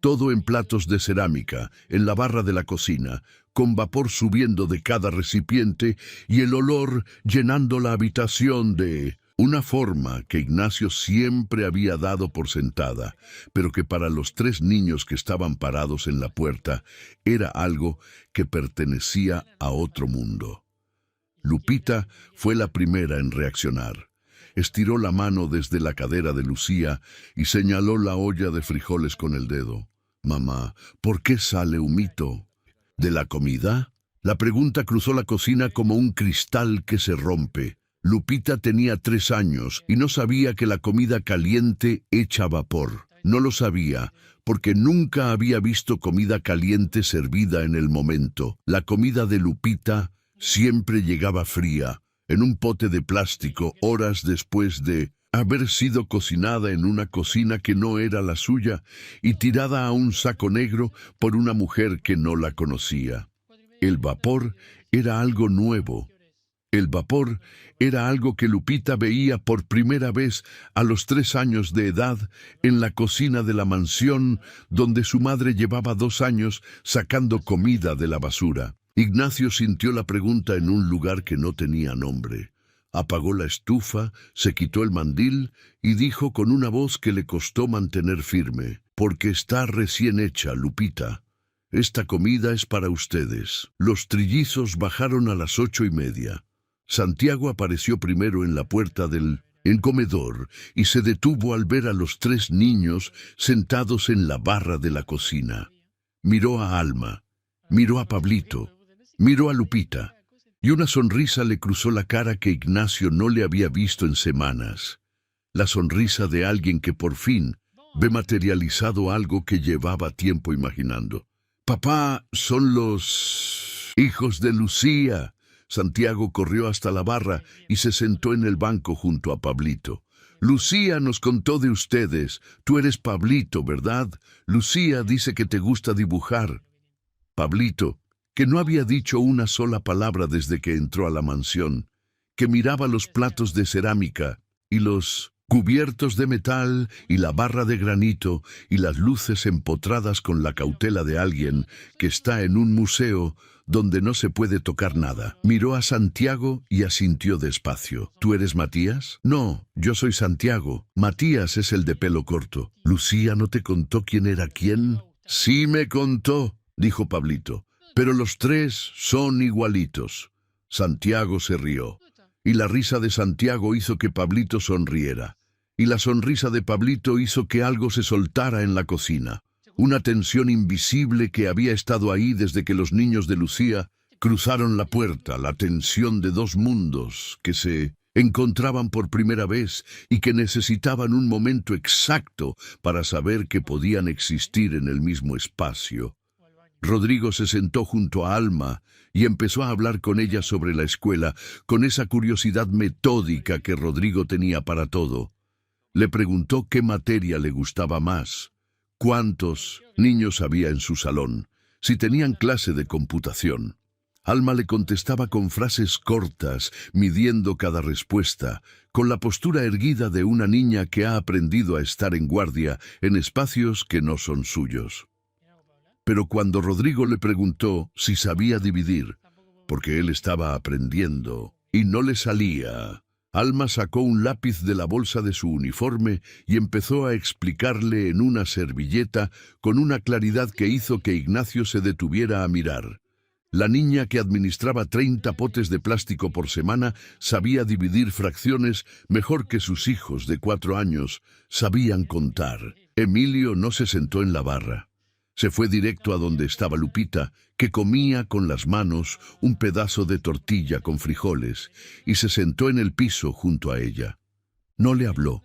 Todo en platos de cerámica, en la barra de la cocina, con vapor subiendo de cada recipiente y el olor llenando la habitación de una forma que Ignacio siempre había dado por sentada, pero que para los 3 niños que estaban parados en la puerta era algo que pertenecía a otro mundo. Lupita fue la primera en reaccionar. Estiró la mano desde la cadera de Lucía y señaló la olla de frijoles con el dedo. «Mamá, ¿por qué sale humito? ¿De la comida?» La pregunta cruzó la cocina como un cristal que se rompe. Lupita tenía 3 años y no sabía que la comida caliente echa vapor. No lo sabía, porque nunca había visto comida caliente servida en el momento. La comida de Lupita siempre llegaba fría, en un pote de plástico, horas después de haber sido cocinada en una cocina que no era la suya y tirada a un saco negro por una mujer que no la conocía. El vapor era algo nuevo. El vapor era algo que Lupita veía por primera vez a los 3 años de edad en la cocina de la mansión donde su madre llevaba 2 años sacando comida de la basura. Ignacio sintió la pregunta en un lugar que no tenía nombre. Apagó la estufa, se quitó el mandil y dijo con una voz que le costó mantener firme: «Porque está recién hecha, Lupita. Esta comida es para ustedes». Los trillizos bajaron a las 8:30. Santiago apareció primero en la puerta del comedor y se detuvo al ver a los 3 niños sentados en la barra de la cocina. Miró a Alma, miró a Pablito, miró a Lupita, y una sonrisa le cruzó la cara que Ignacio no le había visto en semanas. La sonrisa de alguien que por fin ve materializado algo que llevaba tiempo imaginando. «Papá, son los hijos de Lucía». Santiago corrió hasta la barra y se sentó en el banco junto a Pablito. «Lucía nos contó de ustedes. Tú eres Pablito, ¿verdad? Lucía dice que te gusta dibujar». Pablito, que no había dicho una sola palabra desde que entró a la mansión, que miraba los platos de cerámica y los cubiertos de metal y la barra de granito y las luces empotradas con la cautela de alguien que está en un museo donde no se puede tocar nada. Miró a Santiago y asintió despacio. «¿Tú eres Matías?» «No, yo soy Santiago. Matías es el de pelo corto». «¿Lucía no te contó quién era quién?» «Sí me contó», dijo Pablito, «pero los 3 son igualitos». Santiago se rió, y la risa de Santiago hizo que Pablito sonriera. y la sonrisa de Pablito hizo que algo se soltara en la cocina. Una tensión invisible que había estado ahí desde que los niños de Lucía cruzaron la puerta, la tensión de dos mundos que se encontraban por primera vez y que necesitaban un momento exacto para saber que podían existir en el mismo espacio. Rodrigo se sentó junto a Alma y empezó a hablar con ella sobre la escuela, con esa curiosidad metódica que Rodrigo tenía para todo. Le preguntó qué materia le gustaba más, cuántos niños había en su salón, si tenían clase de computación. Alma le contestaba con frases cortas, midiendo cada respuesta, con la postura erguida de una niña que ha aprendido a estar en guardia en espacios que no son suyos. Pero cuando Rodrigo le preguntó si sabía dividir, porque él estaba aprendiendo y no le salía, Alma sacó un lápiz de la bolsa de su uniforme y empezó a explicarle en una servilleta con una claridad que hizo que Ignacio se detuviera a mirar. La niña que administraba 30 potes de plástico por semana sabía dividir fracciones mejor que sus hijos de 4 años sabían contar. Emilio no se sentó en la barra. Se fue directo a donde estaba Lupita, que comía con las manos un pedazo de tortilla con frijoles, y se sentó en el piso junto a ella. No le habló,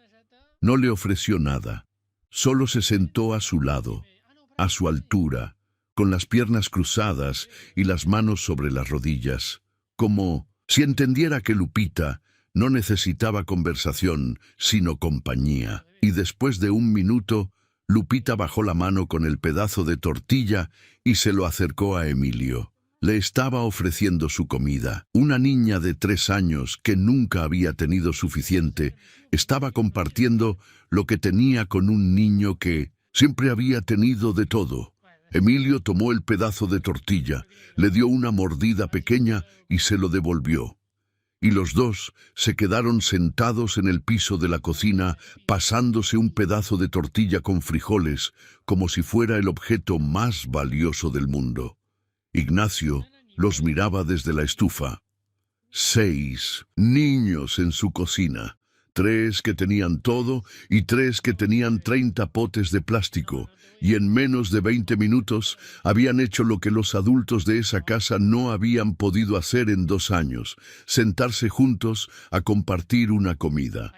no le ofreció nada, solo se sentó a su lado, a su altura, con las piernas cruzadas y las manos sobre las rodillas, como si entendiera que Lupita no necesitaba conversación, sino compañía. Y después de un minuto, Lupita bajó la mano con el pedazo de tortilla y se lo acercó a Emilio. Le estaba ofreciendo su comida. Una niña de 3 años que nunca había tenido suficiente, estaba compartiendo lo que tenía con un niño que siempre había tenido de todo. Emilio tomó el pedazo de tortilla, le dio una mordida pequeña y se lo devolvió. Y los dos se quedaron sentados en el piso de la cocina, pasándose un pedazo de tortilla con frijoles, como si fuera el objeto más valioso del mundo. Ignacio los miraba desde la estufa. 6 niños en su cocina, 3 que tenían todo y 3 que tenían 30 potes de plástico, y en menos de 20 minutos habían hecho lo que los adultos de esa casa no habían podido hacer en 2 años, sentarse juntos a compartir una comida.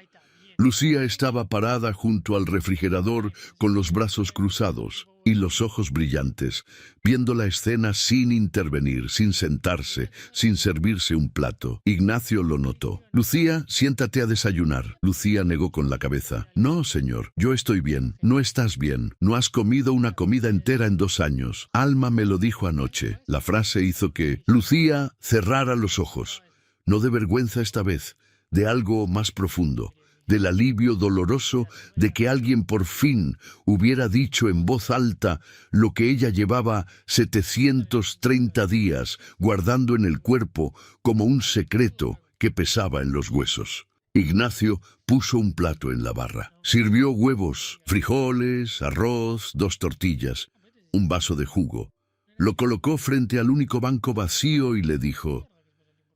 Lucía estaba parada junto al refrigerador con los brazos cruzados y los ojos brillantes, viendo la escena sin intervenir, sin sentarse, sin servirse un plato. Ignacio lo notó. «Lucía, siéntate a desayunar». Lucía negó con la cabeza. «No, señor, yo estoy bien». «No estás bien. No has comido una comida entera en 2 años. Alma me lo dijo anoche». La frase hizo que Lucía cerrara los ojos. No de vergüenza esta vez, de algo más profundo. Del alivio doloroso de que alguien por fin hubiera dicho en voz alta lo que ella llevaba 730 días guardando en el cuerpo como un secreto que pesaba en los huesos. Ignacio puso un plato en la barra. Sirvió huevos, frijoles, arroz, 2 tortillas, un vaso de jugo. Lo colocó frente al único banco vacío y le dijo: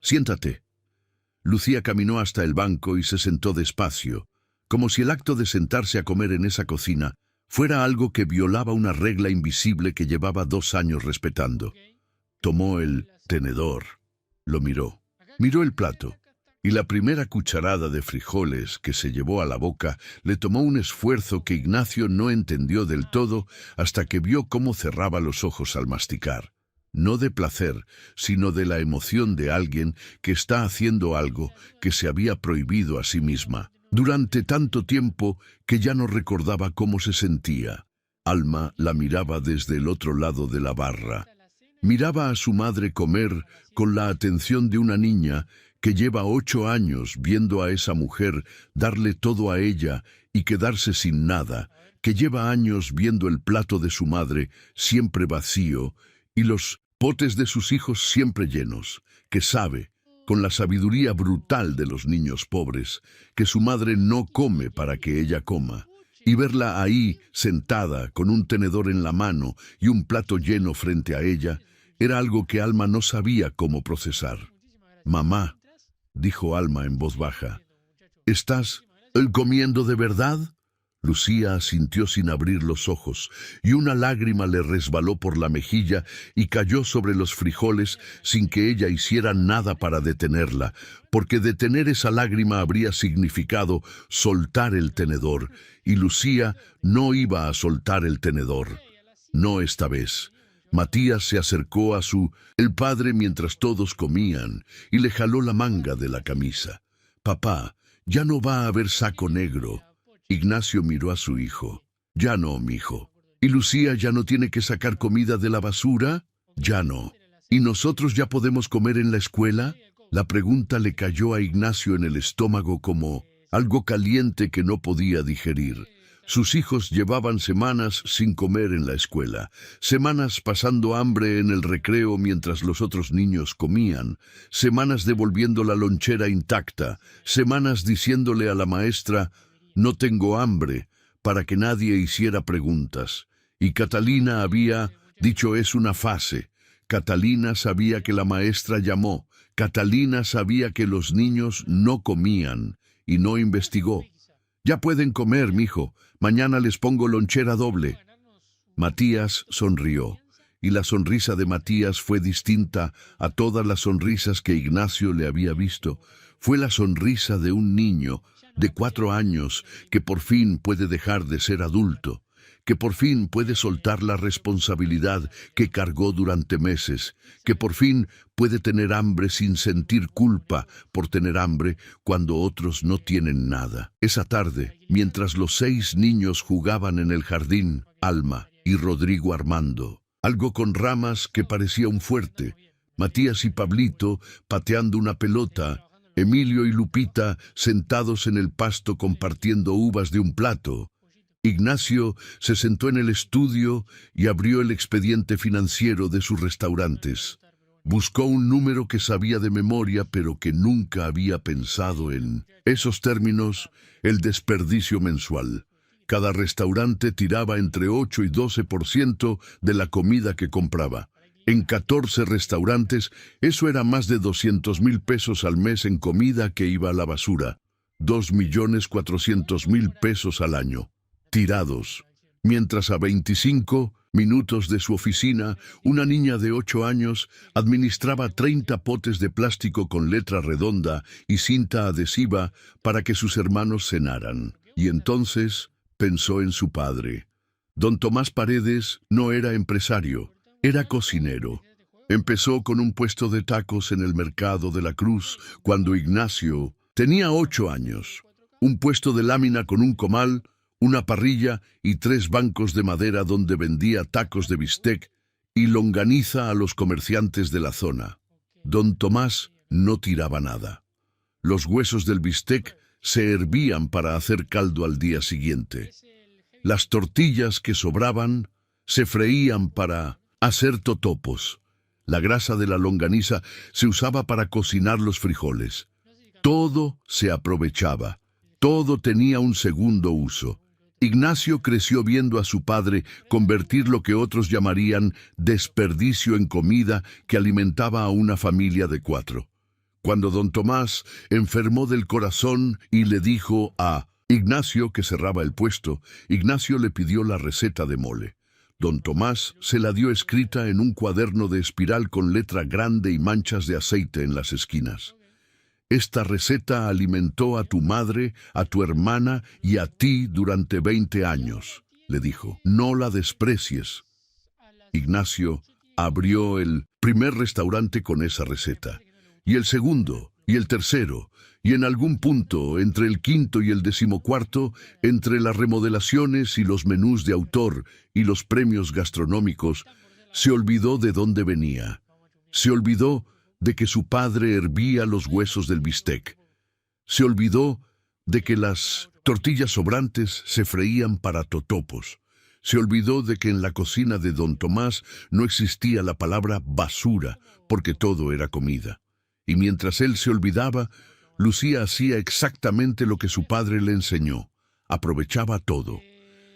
«Siéntate». Lucía caminó hasta el banco y se sentó despacio, como si el acto de sentarse a comer en esa cocina fuera algo que violaba una regla invisible que llevaba 2 años respetando. Tomó el tenedor, lo miró el plato, y la primera cucharada de frijoles que se llevó a la boca le tomó un esfuerzo que Ignacio no entendió del todo hasta que vio cómo cerraba los ojos al masticar. No de placer, sino de la emoción de alguien que está haciendo algo que se había prohibido a sí misma, durante tanto tiempo que ya no recordaba cómo se sentía. Alma la miraba desde el otro lado de la barra. Miraba a su madre comer con la atención de una niña que lleva 8 años viendo a esa mujer darle todo a ella y quedarse sin nada, que lleva años viendo el plato de su madre siempre vacío y los potes de sus hijos siempre llenos, que sabe, con la sabiduría brutal de los niños pobres, que su madre no come para que ella coma, y verla ahí, sentada, con un tenedor en la mano y un plato lleno frente a ella, era algo que Alma no sabía cómo procesar. «Mamá», dijo Alma en voz baja, «¿estás ¿El comiendo de verdad? Lucía asintió sin abrir los ojos, y una lágrima le resbaló por la mejilla y cayó sobre los frijoles sin que ella hiciera nada para detenerla, porque detener esa lágrima habría significado soltar el tenedor, y Lucía no iba a soltar el tenedor. No esta vez. Matías se acercó a el padre mientras todos comían, y le jaló la manga de la camisa. «Papá, ya no va a haber saco negro». Ignacio miró a su hijo. «Ya no, mijo». «¿Y Lucía ya no tiene que sacar comida de la basura?» «Ya no». «¿Y nosotros ya podemos comer en la escuela?» La pregunta le cayó a Ignacio en el estómago como algo caliente que no podía digerir. Sus hijos llevaban semanas sin comer en la escuela, semanas pasando hambre en el recreo mientras los otros niños comían, semanas devolviendo la lonchera intacta, semanas diciéndole a la maestra «no tengo hambre», para que nadie hiciera preguntas. Y Catalina había dicho «es una fase». Catalina sabía que la maestra llamó. Catalina sabía que los niños no comían y no investigó. «Ya pueden comer, mijo. Mañana les pongo lonchera doble». Matías sonrió, y la sonrisa de Matías fue distinta a todas las sonrisas que Ignacio le había visto. Fue la sonrisa de un niño de 4 años que por fin puede dejar de ser adulto, que por fin puede soltar la responsabilidad que cargó durante meses, que por fin puede tener hambre sin sentir culpa por tener hambre cuando otros no tienen nada. Esa tarde, mientras los 6 niños jugaban en el jardín, Alma y Rodrigo Armando, algo con ramas que parecía un fuerte, Matías y Pablito pateando una pelota, Emilio y Lupita sentados en el pasto compartiendo uvas de un plato, Ignacio se sentó en el estudio y abrió el expediente financiero de sus restaurantes. Buscó un número que sabía de memoria, pero que nunca había pensado en esos términos: el desperdicio mensual. Cada restaurante tiraba entre 8 y 12% de la comida que compraba. En 14 restaurantes, eso era más de 200,000 pesos al mes en comida que iba a la basura. 2,400,000 pesos al año. Tirados. Mientras a 25 minutos de su oficina, una niña de 8 años administraba 30 potes de plástico con letra redonda y cinta adhesiva para que sus hermanos cenaran. Y entonces pensó en su padre. Don Tomás Paredes no era empresario, era cocinero. Empezó con un puesto de tacos en el mercado de la Cruz cuando Ignacio tenía 8 años. Un puesto de lámina con un comal, una parrilla y 3 bancos de madera donde vendía tacos de bistec y longaniza a los comerciantes de la zona. Don Tomás no tiraba nada. Los huesos del bistec se hervían para hacer caldo al día siguiente. Las tortillas que sobraban se freían para hacer totopos. La grasa de la longaniza se usaba para cocinar los frijoles. Todo se aprovechaba. Todo tenía un segundo uso. Ignacio creció viendo a su padre convertir lo que otros llamarían desperdicio en comida que alimentaba a una familia de 4. Cuando don Tomás enfermó del corazón y le dijo a Ignacio que cerraba el puesto, Ignacio le pidió la receta de mole. Don Tomás se la dio escrita en un cuaderno de espiral con letra grande y manchas de aceite en las esquinas. Esta receta alimentó a tu madre, a tu hermana y a ti durante 20 años, le dijo. No la desprecies. Ignacio abrió el primer restaurante con esa receta, y el segundo, y el tercero, y en algún punto, entre el 5º y el 14º, entre las remodelaciones y los menús de autor y los premios gastronómicos, se olvidó de dónde venía. Se olvidó de que su padre hervía los huesos del bistec. Se olvidó de que las tortillas sobrantes se freían para totopos. Se olvidó de que en la cocina de don Tomás no existía la palabra basura, porque todo era comida. Y mientras él se olvidaba, Lucía hacía exactamente lo que su padre le enseñó. Aprovechaba todo.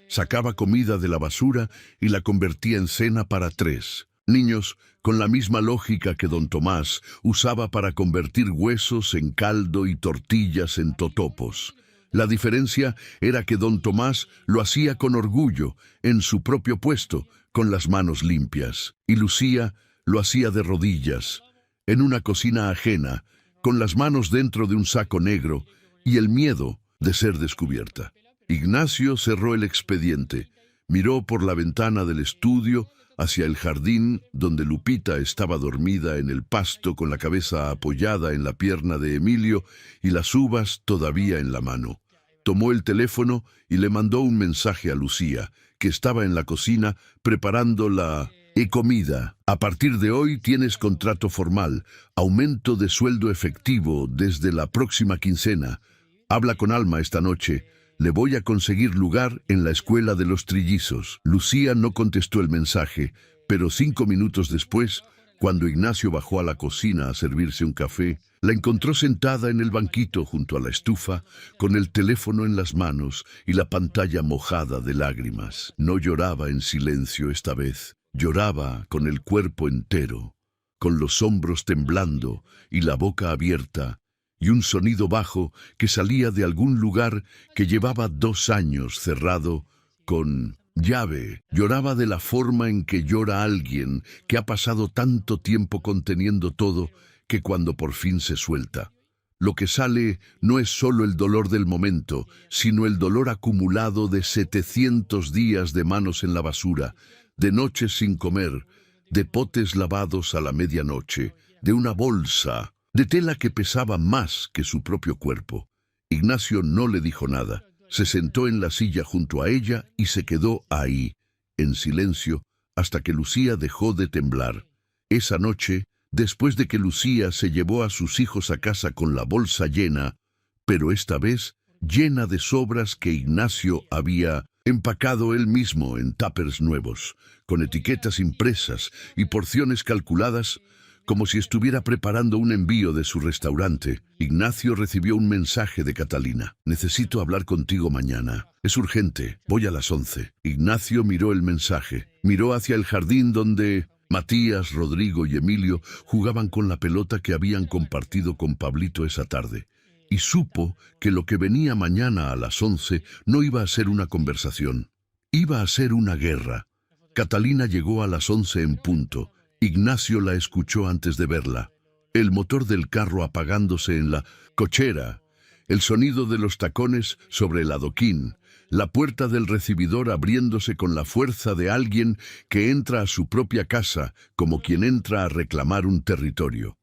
Sacaba comida de la basura y la convertía en cena para 3 niños, con la misma lógica que don Tomás usaba para convertir huesos en caldo y tortillas en totopos. La diferencia era que don Tomás lo hacía con orgullo, en su propio puesto, con las manos limpias, y Lucía lo hacía de rodillas, en una cocina ajena, con las manos dentro de un saco negro y el miedo de ser descubierta. Ignacio cerró el expediente, miró por la ventana del estudio hacia el jardín donde Lupita estaba dormida en el pasto con la cabeza apoyada en la pierna de Emilio y las uvas todavía en la mano. Tomó el teléfono y le mandó un mensaje a Lucía, que estaba en la cocina preparando la comida. A partir de hoy tienes contrato formal, aumento de sueldo efectivo desde la próxima quincena. Habla con Alma esta noche. Le voy a conseguir lugar en la escuela de los trillizos. Lucía no contestó el mensaje, pero 5 minutos después, cuando Ignacio bajó a la cocina a servirse un café, la encontró sentada en el banquito junto a la estufa, con el teléfono en las manos y la pantalla mojada de lágrimas. No lloraba en silencio esta vez, lloraba con el cuerpo entero, con los hombros temblando y la boca abierta, y un sonido bajo que salía de algún lugar que llevaba 2 años cerrado con llave. Lloraba de la forma en que llora alguien que ha pasado tanto tiempo conteniendo todo que cuando por fin se suelta, lo que sale no es solo el dolor del momento, sino el dolor acumulado de 700 días de manos en la basura, de noches sin comer, de potes lavados a la medianoche, de una bolsa de tela que pesaba más que su propio cuerpo. Ignacio no le dijo nada. Se sentó en la silla junto a ella y se quedó ahí, en silencio, hasta que Lucía dejó de temblar. Esa noche, después de que Lucía se llevó a sus hijos a casa con la bolsa llena, pero esta vez llena de sobras que Ignacio había empacado él mismo en tuppers nuevos, con etiquetas impresas y porciones calculadas, como si estuviera preparando un envío de su restaurante, Ignacio recibió un mensaje de Catalina. Necesito hablar contigo mañana. Es urgente. Voy a las 11. Ignacio miró el mensaje. Miró hacia el jardín donde Matías, Rodrigo y Emilio jugaban con la pelota que habían compartido con Pablito esa tarde. Y supo que lo que venía mañana a las 11 no iba a ser una conversación. Iba a ser una guerra. Catalina llegó a las 11 en punto. Ignacio la escuchó antes de verla. El motor del carro apagándose en la cochera, el sonido de los tacones sobre el adoquín, la puerta del recibidor abriéndose con la fuerza de alguien que entra a su propia casa como quien entra a reclamar un territorio.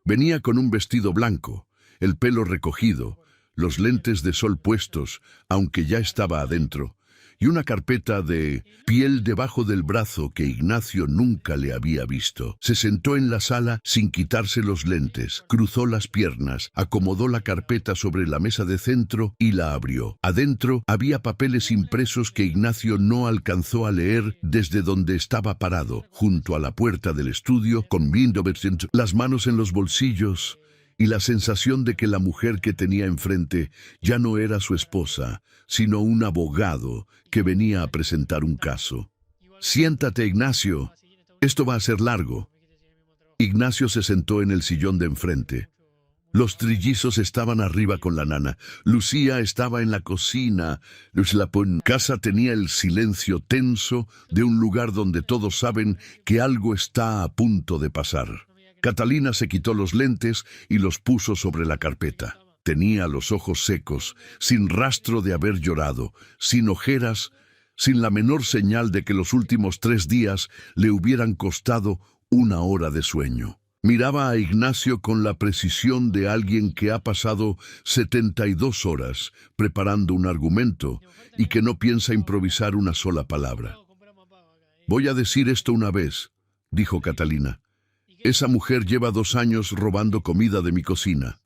Venía con un vestido blanco, el pelo recogido, los lentes de sol puestos, aunque ya estaba adentro, y una carpeta de piel debajo del brazo que Ignacio nunca le había visto. Se sentó en la sala sin quitarse los lentes, cruzó las piernas, acomodó la carpeta sobre la mesa de centro y la abrió. Adentro había papeles impresos que Ignacio no alcanzó a leer desde donde estaba parado, junto a la puerta del estudio, con las manos en los bolsillos, y la sensación de que la mujer que tenía enfrente ya no era su esposa, sino un abogado que venía a presentar un caso. Siéntate, Ignacio. Esto va a ser largo. Ignacio se sentó en el sillón de enfrente. Los trillizos estaban arriba con la nana. Lucía estaba en la cocina. La casa tenía el silencio tenso de un lugar donde todos saben que algo está a punto de pasar. Catalina se quitó los lentes y los puso sobre la carpeta. Tenía los ojos secos, sin rastro de haber llorado, sin ojeras, sin la menor señal de que los últimos 3 días le hubieran costado 1 hora de sueño. Miraba a Ignacio con la precisión de alguien que ha pasado 72 horas preparando un argumento y que no piensa improvisar una sola palabra. Voy a decir esto una vez, dijo Catalina. Esa mujer lleva 2 años robando comida de mi cocina.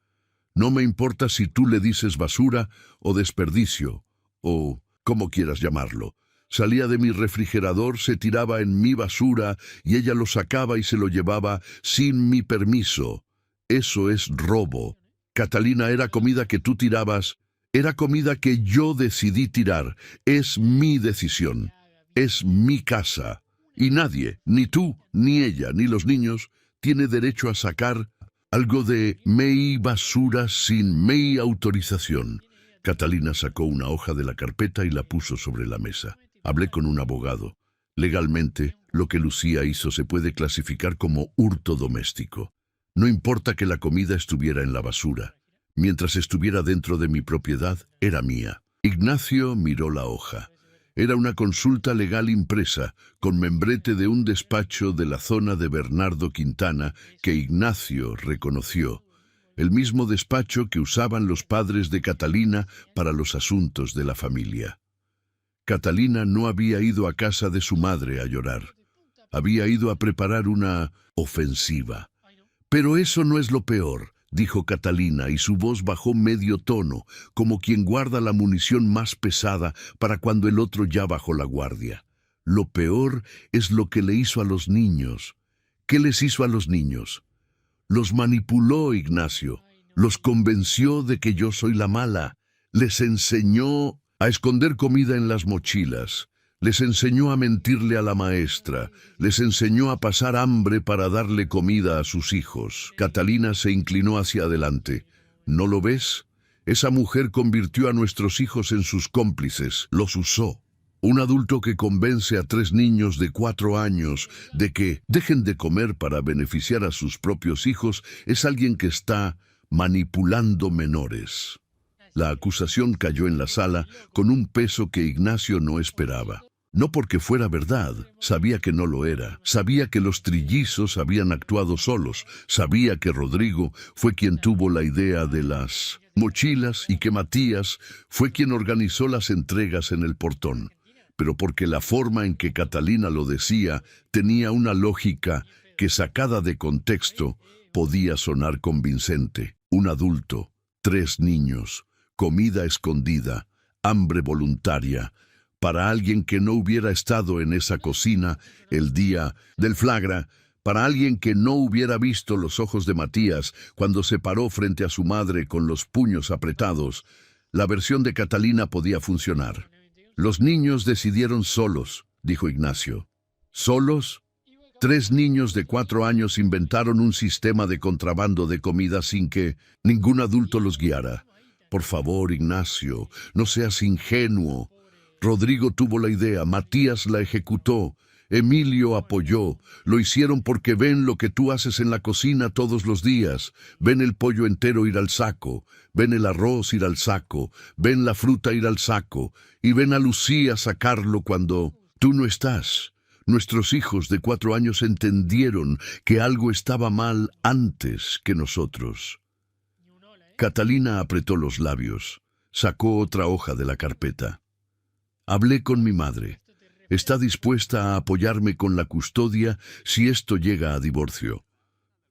No me importa si tú le dices basura o desperdicio, o como quieras llamarlo. Salía de mi refrigerador, se tiraba en mi basura y ella lo sacaba y se lo llevaba sin mi permiso. Eso es robo. Catalina, era comida que tú tirabas, era comida que yo decidí tirar. Es mi decisión. Es mi casa. Y nadie, ni tú, ni ella, ni los niños, tiene derecho a sacar algo de mi basura sin mi autorización. Catalina sacó una hoja de la carpeta y la puso sobre la mesa. Hablé con un abogado. Legalmente, lo que Lucía hizo se puede clasificar como hurto doméstico. No importa que la comida estuviera en la basura. Mientras estuviera dentro de mi propiedad, era mía. Ignacio miró la hoja. Era una consulta legal impresa, con membrete de un despacho de la zona de Bernardo Quintana que Ignacio reconoció. El mismo despacho que usaban los padres de Catalina para los asuntos de la familia. Catalina no había ido a casa de su madre a llorar. Había ido a preparar una ofensiva. Pero eso no es lo peor, dijo Catalina, y su voz bajó medio tono, como quien guarda la munición más pesada para cuando el otro ya bajó la guardia. Lo peor es lo que le hizo a los niños. ¿Qué les hizo a los niños? Los manipuló, Ignacio. Los convenció de que yo soy la mala. Les enseñó a esconder comida en las mochilas. Les enseñó a mentirle a la maestra. Les enseñó a pasar hambre para darle comida a sus hijos. Catalina se inclinó hacia adelante. ¿No lo ves? Esa mujer convirtió a nuestros hijos en sus cómplices. Los usó. Un adulto que convence a 3 niños de 4 años de que dejen de comer para beneficiar a sus propios hijos es alguien que está manipulando menores. La acusación cayó en la sala con un peso que Ignacio no esperaba. No porque fuera verdad, sabía que no lo era. Sabía que los trillizos habían actuado solos. Sabía que Rodrigo fue quien tuvo la idea de las mochilas y que Matías fue quien organizó las entregas en el portón. Pero porque la forma en que Catalina lo decía tenía una lógica que, sacada de contexto, podía sonar convincente. Un adulto, 3 niños, comida escondida, hambre voluntaria, para alguien que no hubiera estado en esa cocina el día del flagra, para alguien que no hubiera visto los ojos de Matías cuando se paró frente a su madre con los puños apretados, la versión de Catalina podía funcionar. Los niños decidieron solos, dijo Ignacio. ¿Solos? 3 niños de 4 años inventaron un sistema de contrabando de comida sin que ningún adulto los guiara. Por favor, Ignacio, no seas ingenuo. Rodrigo tuvo la idea, Matías la ejecutó, Emilio apoyó. Lo hicieron porque ven lo que tú haces en la cocina todos los días. Ven el pollo entero ir al saco, ven el arroz ir al saco, ven la fruta ir al saco, y ven a Lucía sacarlo cuando tú no estás. Nuestros hijos de 4 años entendieron que algo estaba mal antes que nosotros. Catalina apretó los labios. Sacó otra hoja de la carpeta. Hablé con mi madre. Está dispuesta a apoyarme con la custodia si esto llega a divorcio.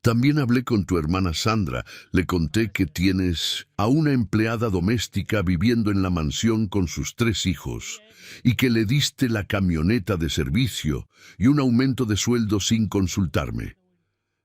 También hablé con tu hermana Sandra. Le conté que tienes a una empleada doméstica viviendo en la mansión con sus 3 hijos y que le diste la camioneta de servicio y un aumento de sueldo sin consultarme.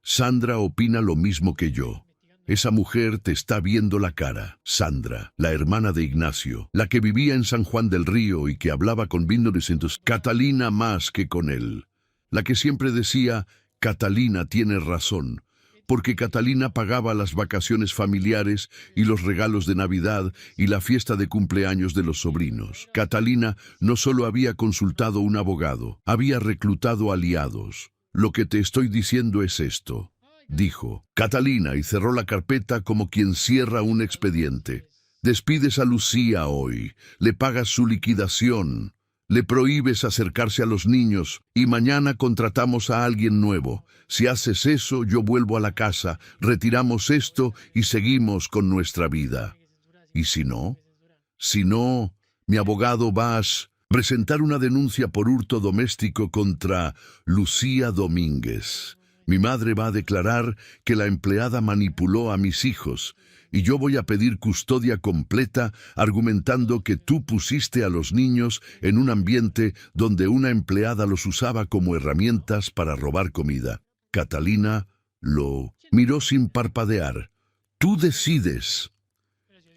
Sandra opina lo mismo que yo. Esa mujer te está viendo la cara. Sandra, la hermana de Ignacio, la que vivía en San Juan del Río y que hablaba con Vincent, Catalina más que con él. La que siempre decía, Catalina tiene razón, porque Catalina pagaba las vacaciones familiares y los regalos de Navidad y la fiesta de cumpleaños de los sobrinos. Catalina no solo había consultado un abogado, había reclutado aliados. Lo que te estoy diciendo es esto, dijo Catalina, y cerró la carpeta como quien cierra un expediente. Despides a Lucía hoy, le pagas su liquidación, le prohíbes acercarse a los niños y mañana contratamos a alguien nuevo. Si haces eso, yo vuelvo a la casa, retiramos esto y seguimos con nuestra vida. ¿Y si no? Si no, mi abogado va a presentar una denuncia por hurto doméstico contra Lucía Domínguez. Mi madre va a declarar que la empleada manipuló a mis hijos y yo voy a pedir custodia completa argumentando que tú pusiste a los niños en un ambiente donde una empleada los usaba como herramientas para robar comida. Catalina lo miró sin parpadear. Tú decides.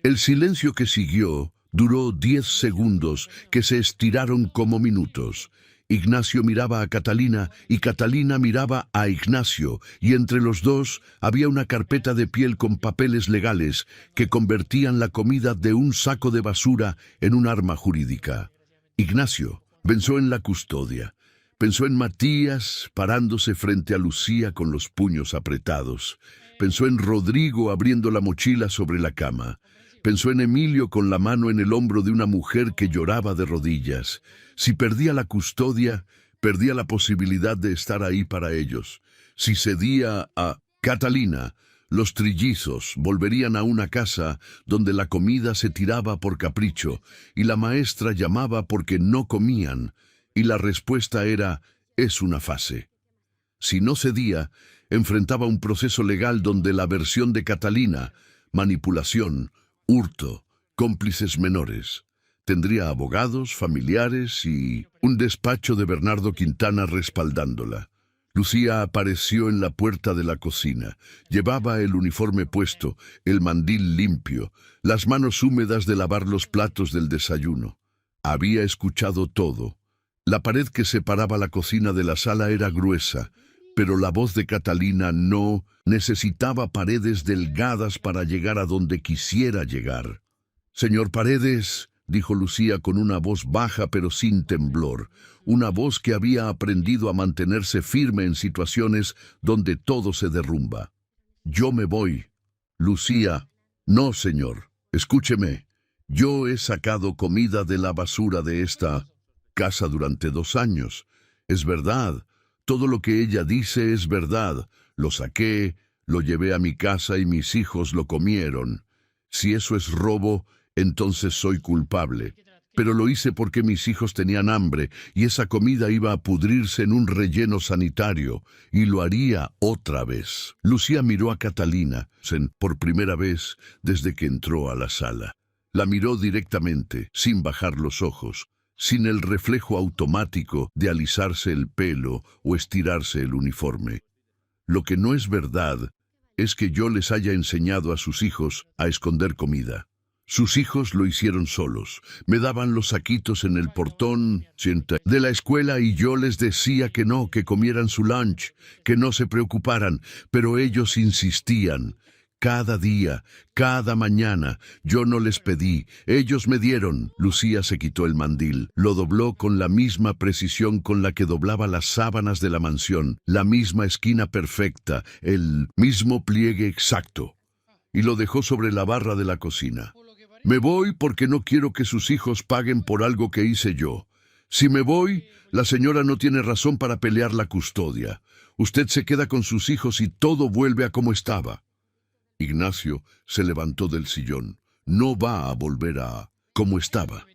El silencio que siguió duró 10 segundos que se estiraron como minutos. Ignacio miraba a Catalina y Catalina miraba a Ignacio, y entre los dos había una carpeta de piel con papeles legales que convertían la comida de un saco de basura en un arma jurídica. Ignacio pensó en la custodia, pensó en Matías parándose frente a Lucía con los puños apretados, pensó en Rodrigo abriendo la mochila sobre la cama, pensó en Emilio con la mano en el hombro de una mujer que lloraba de rodillas. Si perdía la custodia, perdía la posibilidad de estar ahí para ellos. Si cedía a Catalina, los trillizos volverían a una casa donde la comida se tiraba por capricho y la maestra llamaba porque no comían, y la respuesta era: es una fase. Si no cedía, enfrentaba un proceso legal donde la versión de Catalina, manipulación, hurto, cómplices menores. Tendría abogados, familiares y un despacho de Bernardo Quintana respaldándola. Lucía apareció en la puerta de la cocina. Llevaba el uniforme puesto, el mandil limpio, las manos húmedas de lavar los platos del desayuno. Había escuchado todo. La pared que separaba la cocina de la sala era gruesa, pero la voz de Catalina no necesitaba paredes delgadas para llegar a donde quisiera llegar. «Señor Paredes», dijo Lucía con una voz baja pero sin temblor, una voz que había aprendido a mantenerse firme en situaciones donde todo se derrumba. «Yo me voy». «Lucía». «No, señor. Escúcheme. Yo he sacado comida de la basura de esta casa durante 2 años. Es verdad. Todo lo que ella dice es verdad. Lo saqué, lo llevé a mi casa y mis hijos lo comieron. Si eso es robo, entonces soy culpable. Pero lo hice porque mis hijos tenían hambre y esa comida iba a pudrirse en un relleno sanitario, y lo haría otra vez». Lucía miró a Catalina por primera vez desde que entró a la sala. La miró directamente, sin bajar los ojos, sin el reflejo automático de alisarse el pelo o estirarse el uniforme. «Lo que no es verdad es que yo les haya enseñado a sus hijos a esconder comida. Sus hijos lo hicieron solos. Me daban los saquitos en el portón de la escuela y yo les decía que no, que comieran su lunch, que no se preocuparan, pero ellos insistían. Cada día, cada mañana, yo no les pedí, ellos me dieron». Lucía se quitó el mandil, lo dobló con la misma precisión con la que doblaba las sábanas de la mansión, la misma esquina perfecta, el mismo pliegue exacto, y lo dejó sobre la barra de la cocina. «Me voy porque no quiero que sus hijos paguen por algo que hice yo. Si me voy, la señora no tiene razón para pelear la custodia. Usted se queda con sus hijos y todo vuelve a como estaba». Ignacio se levantó del sillón. «No va a volver a como estaba».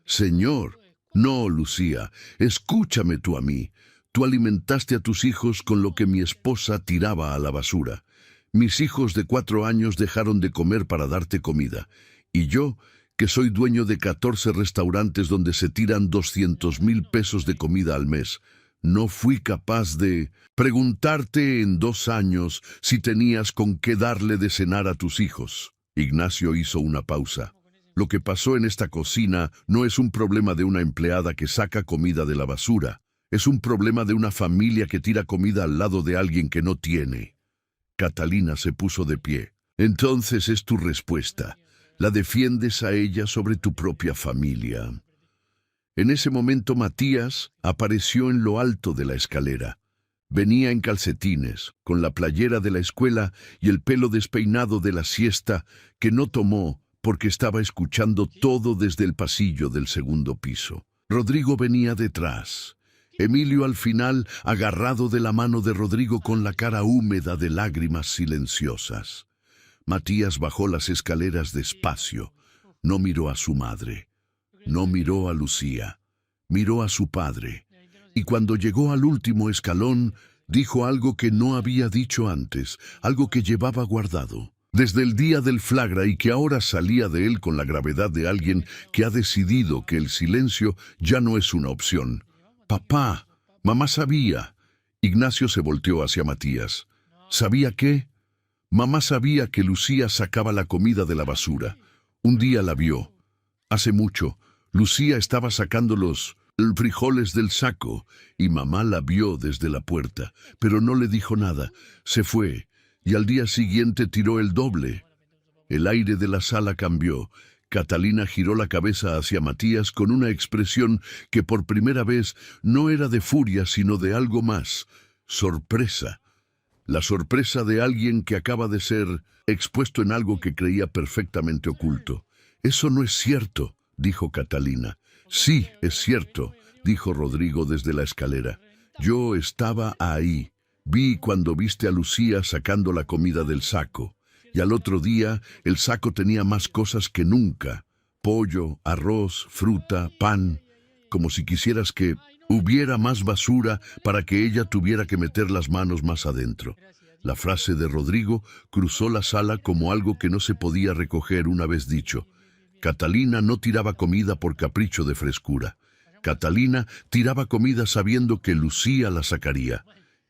«Señor». «No, Lucía, escúchame tú a mí. Tú alimentaste a tus hijos con lo que mi esposa tiraba a la basura. Mis hijos de 4 años dejaron de comer para darte comida. Y yo, que soy dueño de 14 restaurantes donde se tiran 200,000 pesos de comida al mes, no fui capaz de preguntarte en 2 años si tenías con qué darle de cenar a tus hijos». Ignacio hizo una pausa. «Lo que pasó en esta cocina no es un problema de una empleada que saca comida de la basura. Es un problema de una familia que tira comida al lado de alguien que no tiene». Catalina se puso de pie. «Entonces es tu respuesta. La defiendes a ella sobre tu propia familia». En ese momento Matías apareció en lo alto de la escalera. Venía en calcetines, con la playera de la escuela y el pelo despeinado de la siesta que no tomó porque estaba escuchando todo desde el pasillo del 2.º piso. Rodrigo venía detrás. Emilio al final agarrado de la mano de Rodrigo con la cara húmeda de lágrimas silenciosas. Matías bajó las escaleras despacio. No miró a su madre. No miró a Lucía. Miró a su padre. Y cuando llegó al último escalón, dijo algo que no había dicho antes, algo que llevaba guardado desde el día del flagra y que ahora salía de él con la gravedad de alguien que ha decidido que el silencio ya no es una opción. «Papá, mamá sabía». Ignacio se volteó hacia Matías. «¿Sabía qué?» «Mamá sabía que Lucía sacaba la comida de la basura. Un día la vio. Hace mucho, Lucía estaba sacando los frijoles del saco, y mamá la vio desde la puerta, pero no le dijo nada. Se fue, y al día siguiente tiró el doble. El aire de la sala cambió. Catalina giró la cabeza hacia Matías con una expresión que por primera vez no era de furia, sino de algo más: sorpresa. La sorpresa de alguien que acaba de ser expuesto en algo que creía perfectamente oculto. «Eso no es cierto», dijo Catalina. «Sí, es cierto», dijo Rodrigo desde la escalera. «Yo estaba ahí. Vi cuando viste a Lucía sacando la comida del saco. Y al otro día el saco tenía más cosas que nunca. Pollo, arroz, fruta, pan. Como si quisieras que hubiera más basura para que ella tuviera que meter las manos más adentro». La frase de Rodrigo cruzó la sala como algo que no se podía recoger una vez dicho. Catalina no tiraba comida por capricho de frescura. Catalina tiraba comida sabiendo que Lucía la sacaría.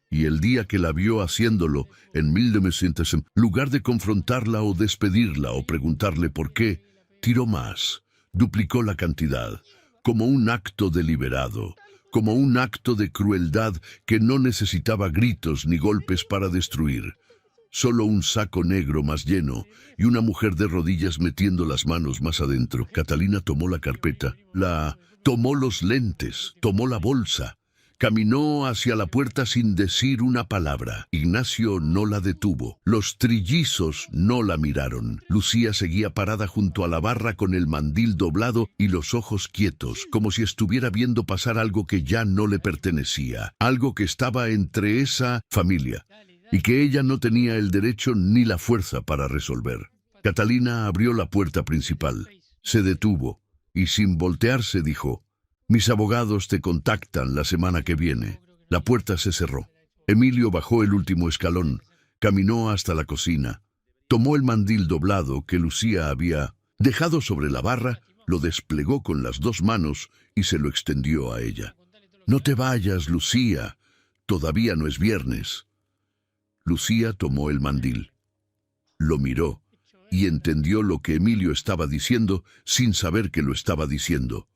Y el día que la vio haciéndolo, en 1900, en lugar de confrontarla o despedirla o preguntarle por qué, tiró más, duplicó la cantidad, como un acto deliberado, como un acto de crueldad que no necesitaba gritos ni golpes para destruir. Solo un saco negro más lleno y una mujer de rodillas metiendo las manos más adentro. Catalina tomó la carpeta, tomó los lentes, tomó la bolsa. Caminó hacia la puerta sin decir una palabra. Ignacio no la detuvo. Los trillizos no la miraron. Lucía seguía parada junto a la barra con el mandil doblado y los ojos quietos, como si estuviera viendo pasar algo que ya no le pertenecía, algo que estaba entre esa familia y que ella no tenía el derecho ni la fuerza para resolver. Catalina abrió la puerta principal, se detuvo y sin voltearse dijo: «Mis abogados te contactan la semana que viene». La puerta se cerró. Emilio bajó el último escalón, caminó hasta la cocina, tomó el mandil doblado que Lucía había dejado sobre la barra, lo desplegó con las dos manos y se lo extendió a ella. «No te vayas, Lucía, todavía no es viernes». Lucía tomó el mandil, lo miró y entendió lo que Emilio estaba diciendo sin saber que lo estaba diciendo.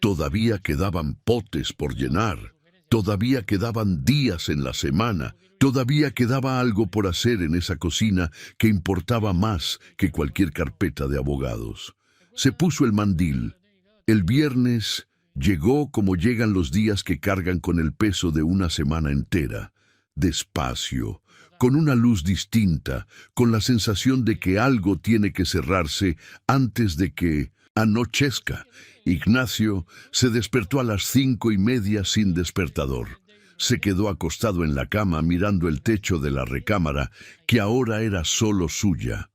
Todavía quedaban potes por llenar, todavía quedaban días en la semana, todavía quedaba algo por hacer en esa cocina que importaba más que cualquier carpeta de abogados. Se puso el mandil. El viernes llegó como llegan los días que cargan con el peso de una semana entera, despacio, con una luz distinta, con la sensación de que algo tiene que cerrarse antes de que anochezca. Ignacio se despertó a las 5:30 sin despertador. Se quedó acostado en la cama mirando el techo de la recámara, que ahora era solo suya.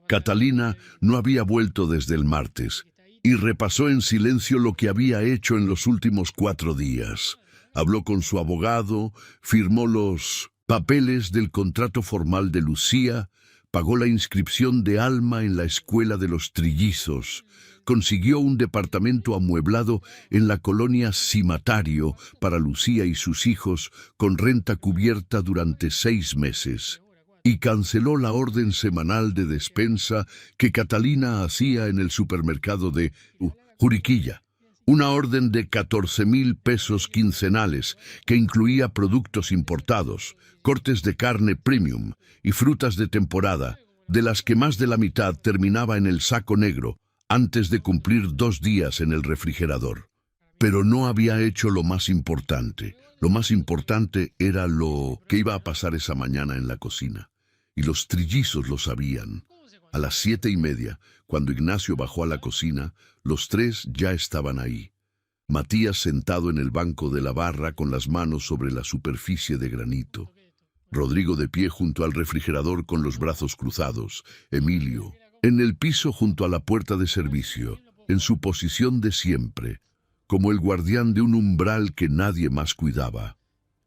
Catalina no había vuelto desde el martes, y repasó en silencio lo que había hecho en los últimos 4 días. Habló con su abogado, firmó los papeles del contrato formal de Lucía, pagó la inscripción de Alma en la escuela de los trillizos, consiguió un departamento amueblado en la colonia Cimatario para Lucía y sus hijos con renta cubierta durante 6 meses, y canceló la orden semanal de despensa que Catalina hacía en el supermercado de Juriquilla. Una orden de 14,000 pesos quincenales que incluía productos importados, cortes de carne premium y frutas de temporada, de las que más de la mitad terminaba en el saco negro, antes de cumplir 2 días en el refrigerador. Pero no había hecho lo más importante. Lo más importante era lo que iba a pasar esa mañana en la cocina. Y los trillizos lo sabían. A las 7:30, cuando Ignacio bajó a la cocina, los 3 ya estaban ahí. Matías sentado en el banco de la barra con las manos sobre la superficie de granito. Rodrigo de pie junto al refrigerador con los brazos cruzados. Emilio en el piso junto a la puerta de servicio, en su posición de siempre, como el guardián de un umbral que nadie más cuidaba.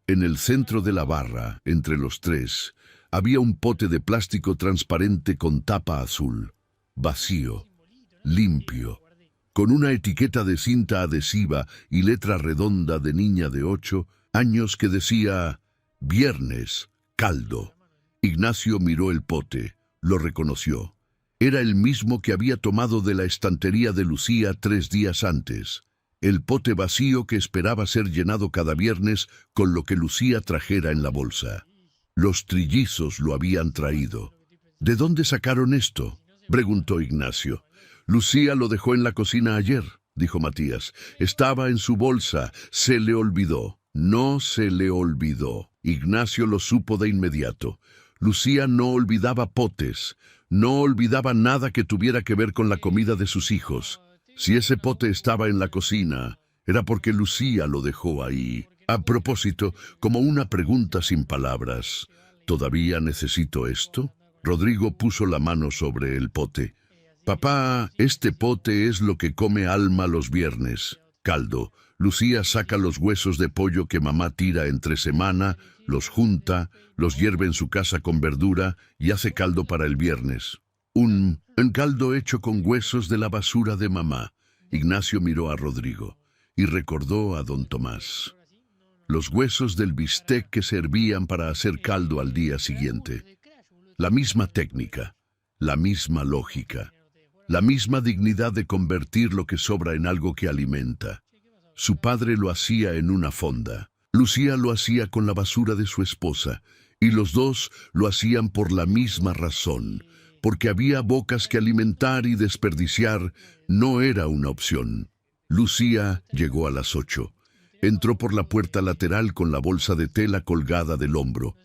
En el centro de la barra, entre los 3, había un pote de plástico transparente con tapa azul, vacío, limpio, con una etiqueta de cinta adhesiva y letra redonda de niña de 8 años que decía: «Viernes, caldo». Ignacio miró el pote, lo reconoció. Era el mismo que había tomado de la estantería de Lucía 3 días antes. el pote vacío que esperaba ser llenado cada viernes con lo que Lucía trajera en la bolsa. Los trillizos lo habían traído. ¿De dónde sacaron esto?, preguntó Ignacio. Lucía lo dejó en la cocina ayer, dijo Matías. Estaba en su bolsa, se le olvidó. No se le olvidó. Ignacio lo supo de inmediato. Lucía no olvidaba potes, no olvidaba nada que tuviera que ver con la comida de sus hijos. Si ese pote estaba en la cocina, era porque Lucía lo dejó ahí. A propósito, como una pregunta sin palabras, ¿todavía necesito esto? Rodrigo puso la mano sobre el pote. Papá, este pote es lo que come Alma los viernes. Caldo. Lucía saca los huesos de pollo que mamá tira entre semana, los junta, los hierve en su casa con verdura y hace caldo para el viernes. Un caldo hecho con huesos de la basura de mamá. Ignacio miró a Rodrigo y recordó a don Tomás. Los huesos del bistec que servían para hacer caldo al día siguiente. La misma técnica, la misma lógica, la misma dignidad de convertir lo que sobra en algo que alimenta. Su padre lo hacía en una fonda. Lucía lo hacía con la basura de su esposa, y los dos lo hacían por la misma razón, porque había bocas que alimentar y desperdiciar no era una opción. Lucía llegó a las 8. Entró por la puerta lateral con la bolsa de tela colgada del hombro,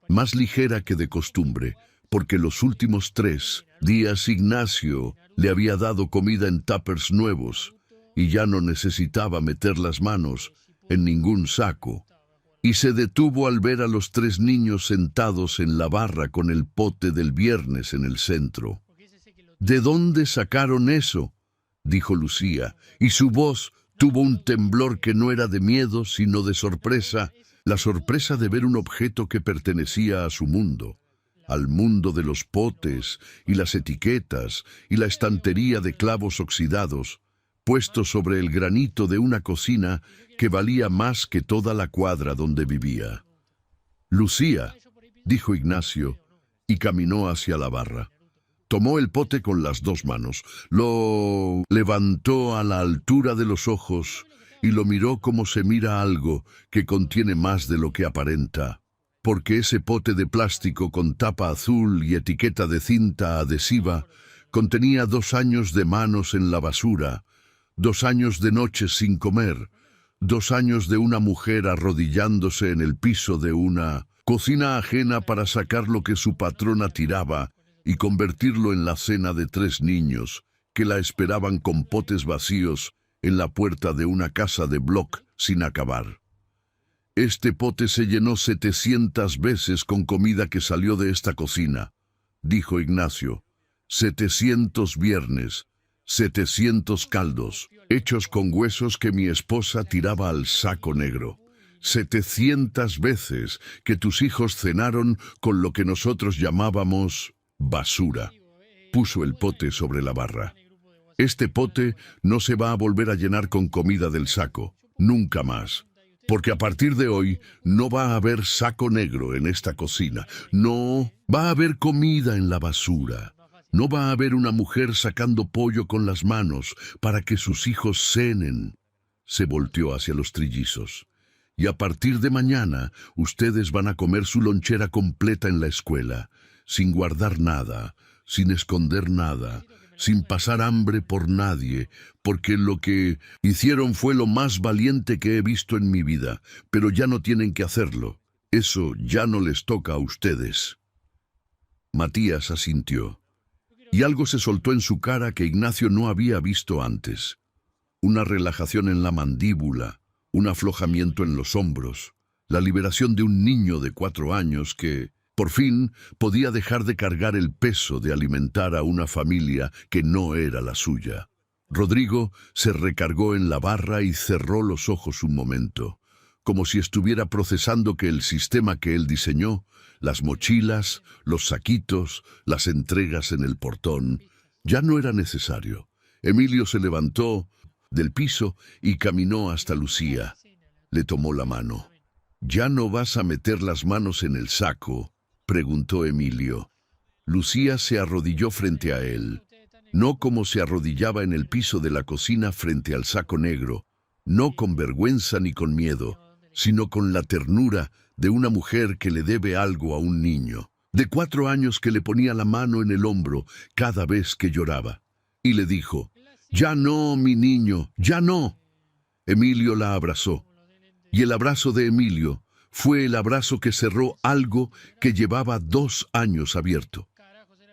más ligera que de costumbre, porque los últimos 3 días Ignacio le había dado comida en tuppers nuevos y ya no necesitaba meter las manos en ningún saco. Y se detuvo al ver a los 3 niños sentados en la barra con el pote del viernes en el centro. ¿De dónde sacaron eso?, dijo Lucía, y su voz tuvo un temblor que no era de miedo, sino de sorpresa, la sorpresa de ver un objeto que pertenecía a su mundo, al mundo de los potes y las etiquetas y la estantería de clavos oxidados, puesto sobre el granito de una cocina que valía más que toda la cuadra donde vivía. Lucía, dijo Ignacio, y caminó hacia la barra. Tomó el pote con las 2 manos, lo levantó a la altura de los ojos y lo miró como se mira algo que contiene más de lo que aparenta, porque ese pote de plástico con tapa azul y etiqueta de cinta adhesiva contenía 2 años de manos en la basura, 2 años de noches sin comer, 2 años de una mujer arrodillándose en el piso de una cocina ajena para sacar lo que su patrona tiraba y convertirlo en la cena de 3 niños que la esperaban con potes vacíos en la puerta de una casa de bloc sin acabar. Este pote se llenó 700 veces con comida que salió de esta cocina, dijo Ignacio. 700 viernes, 700 caldos, hechos con huesos que mi esposa tiraba al saco negro. 700 veces que tus hijos cenaron con lo que nosotros llamábamos basura. Puso el pote sobre la barra. Este pote no se va a volver a llenar con comida del saco, nunca más. Porque a partir de hoy no va a haber saco negro en esta cocina. No, va a haber comida en la basura. No va a haber una mujer sacando pollo con las manos para que sus hijos cenen. Se volteó hacia los trillizos. Y a partir de mañana, ustedes van a comer su lonchera completa en la escuela, sin guardar nada, sin esconder nada, sin pasar hambre por nadie, porque lo que hicieron fue lo más valiente que he visto en mi vida, pero ya no tienen que hacerlo. Eso ya no les toca a ustedes. Matías asintió, y algo se soltó en su cara que Ignacio no había visto antes. Una relajación en la mandíbula, un aflojamiento en los hombros, la liberación de un niño de 4 años que, por fin, podía dejar de cargar el peso de alimentar a una familia que no era la suya. Rodrigo se recargó en la barra y cerró los ojos un momento, como si estuviera procesando que el sistema que él diseñó, las mochilas, los saquitos, las entregas en el portón, ya no era necesario. Emilio se levantó del piso y caminó hasta Lucía. Le tomó la mano. «¿Ya no vas a meter las manos en el saco?», preguntó Emilio. Lucía se arrodilló frente a él, no como se arrodillaba en el piso de la cocina frente al saco negro, no con vergüenza ni con miedo, sino con la ternura de una mujer que le debe algo a un niño, de 4 años, que le ponía la mano en el hombro cada vez que lloraba. Y le dijo: «Ya no, mi niño, ya no». Emilio la abrazó, y el abrazo de Emilio fue el abrazo que cerró algo que llevaba 2 años abierto.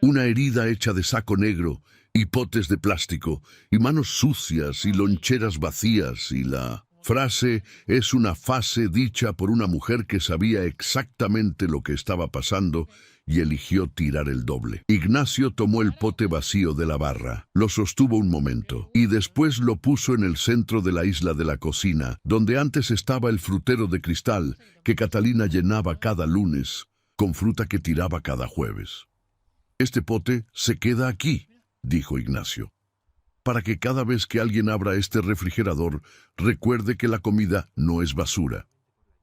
Una herida hecha de saco negro y potes de plástico, y manos sucias y loncheras vacías, y la frase es una fase dicha por una mujer que sabía exactamente lo que estaba pasando y eligió tirar el doble. Ignacio tomó el pote vacío de la barra, lo sostuvo un momento y después lo puso en el centro de la isla de la cocina, donde antes estaba el frutero de cristal que Catalina llenaba cada lunes con fruta que tiraba cada jueves. «Este pote se queda aquí», dijo Ignacio, «para que cada vez que alguien abra este refrigerador recuerde que la comida no es basura,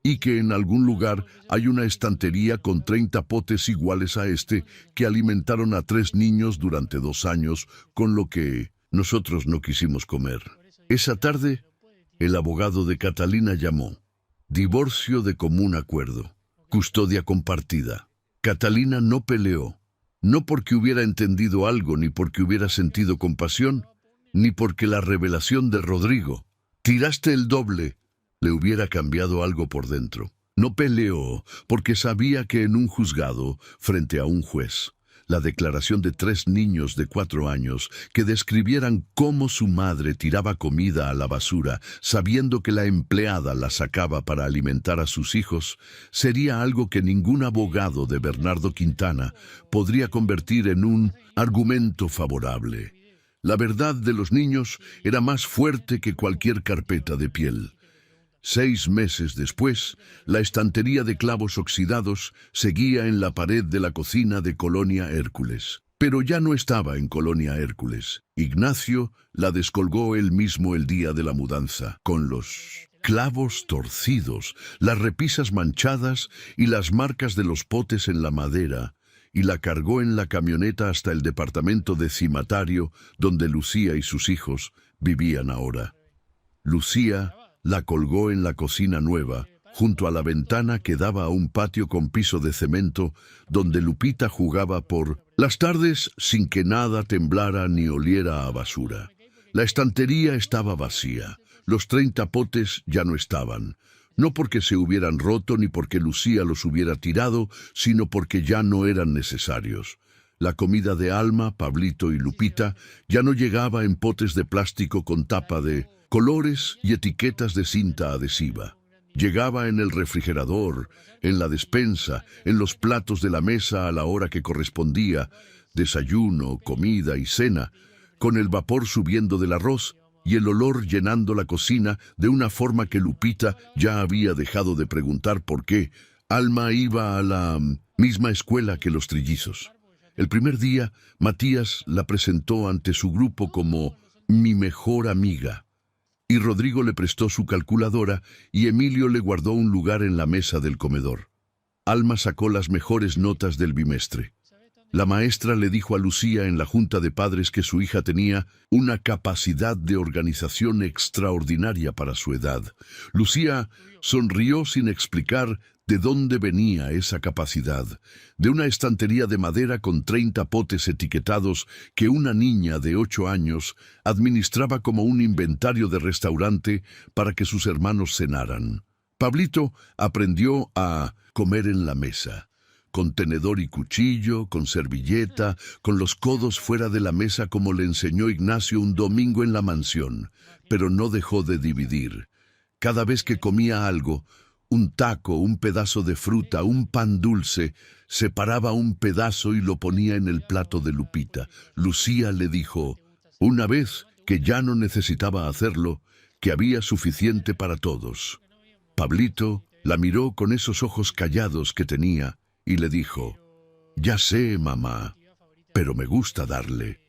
y que en algún lugar hay una estantería con 30 potes iguales a este que alimentaron a 3 niños durante 2 años con lo que nosotros no quisimos comer». Esa tarde, el abogado de Catalina llamó. Divorcio de común acuerdo. Custodia compartida. Catalina no peleó. No porque hubiera entendido algo, ni porque hubiera sentido compasión, ni porque la revelación de Rodrigo, «tiraste el doble», le hubiera cambiado algo por dentro. No peleó porque sabía que en un juzgado, frente a un juez, la declaración de 3 niños de 4 años que describieran cómo su madre tiraba comida a la basura, sabiendo que la empleada la sacaba para alimentar a sus hijos, sería algo que ningún abogado de Bernardo Quintana podría convertir en un argumento favorable. La verdad de los niños era más fuerte que cualquier carpeta de piel. 6 meses después, la estantería de clavos oxidados seguía en la pared de la cocina de Colonia Hércules. Pero ya no estaba en Colonia Hércules. Ignacio la descolgó él mismo el día de la mudanza, con los clavos torcidos, las repisas manchadas y las marcas de los potes en la madera, y la cargó en la camioneta hasta el departamento de cimatario donde Lucía y sus hijos vivían ahora. Lucía la colgó en la cocina nueva, junto a la ventana que daba a un patio con piso de cemento, donde Lupita jugaba por las tardes sin que nada temblara ni oliera a basura. La estantería estaba vacía. Los 30 potes ya no estaban. No porque se hubieran roto ni porque Lucía los hubiera tirado, sino porque ya no eran necesarios. La comida de Alma, Pablito y Lupita ya no llegaba en potes de plástico con tapa de colores y etiquetas de cinta adhesiva. Llegaba en el refrigerador, en la despensa, en los platos de la mesa a la hora que correspondía, desayuno, comida y cena, con el vapor subiendo del arroz y el olor llenando la cocina de una forma que Lupita ya había dejado de preguntar por qué. Alma iba a la misma escuela que los trillizos. El primer día, Matías la presentó ante su grupo como «mi mejor amiga», y Rodrigo le prestó su calculadora y Emilio le guardó un lugar en la mesa del comedor. Alma sacó las mejores notas del bimestre. La maestra le dijo a Lucía en la junta de padres que su hija tenía una capacidad de organización extraordinaria para su edad. Lucía sonrió sin explicar de dónde venía esa capacidad, de una estantería de madera con 30 potes etiquetados que una niña de 8 años administraba como un inventario de restaurante para que sus hermanos cenaran. Pablito aprendió a comer en la mesa, con tenedor y cuchillo, con servilleta, con los codos fuera de la mesa como le enseñó Ignacio un domingo en la mansión, pero no dejó de dividir. Cada vez que comía algo, un taco, un pedazo de fruta, un pan dulce, separaba un pedazo y lo ponía en el plato de Lupita. Lucía le dijo, una vez que ya no necesitaba hacerlo, que había suficiente para todos. Pablito la miró con esos ojos callados que tenía y le dijo, ya sé, mamá, pero me gusta darle.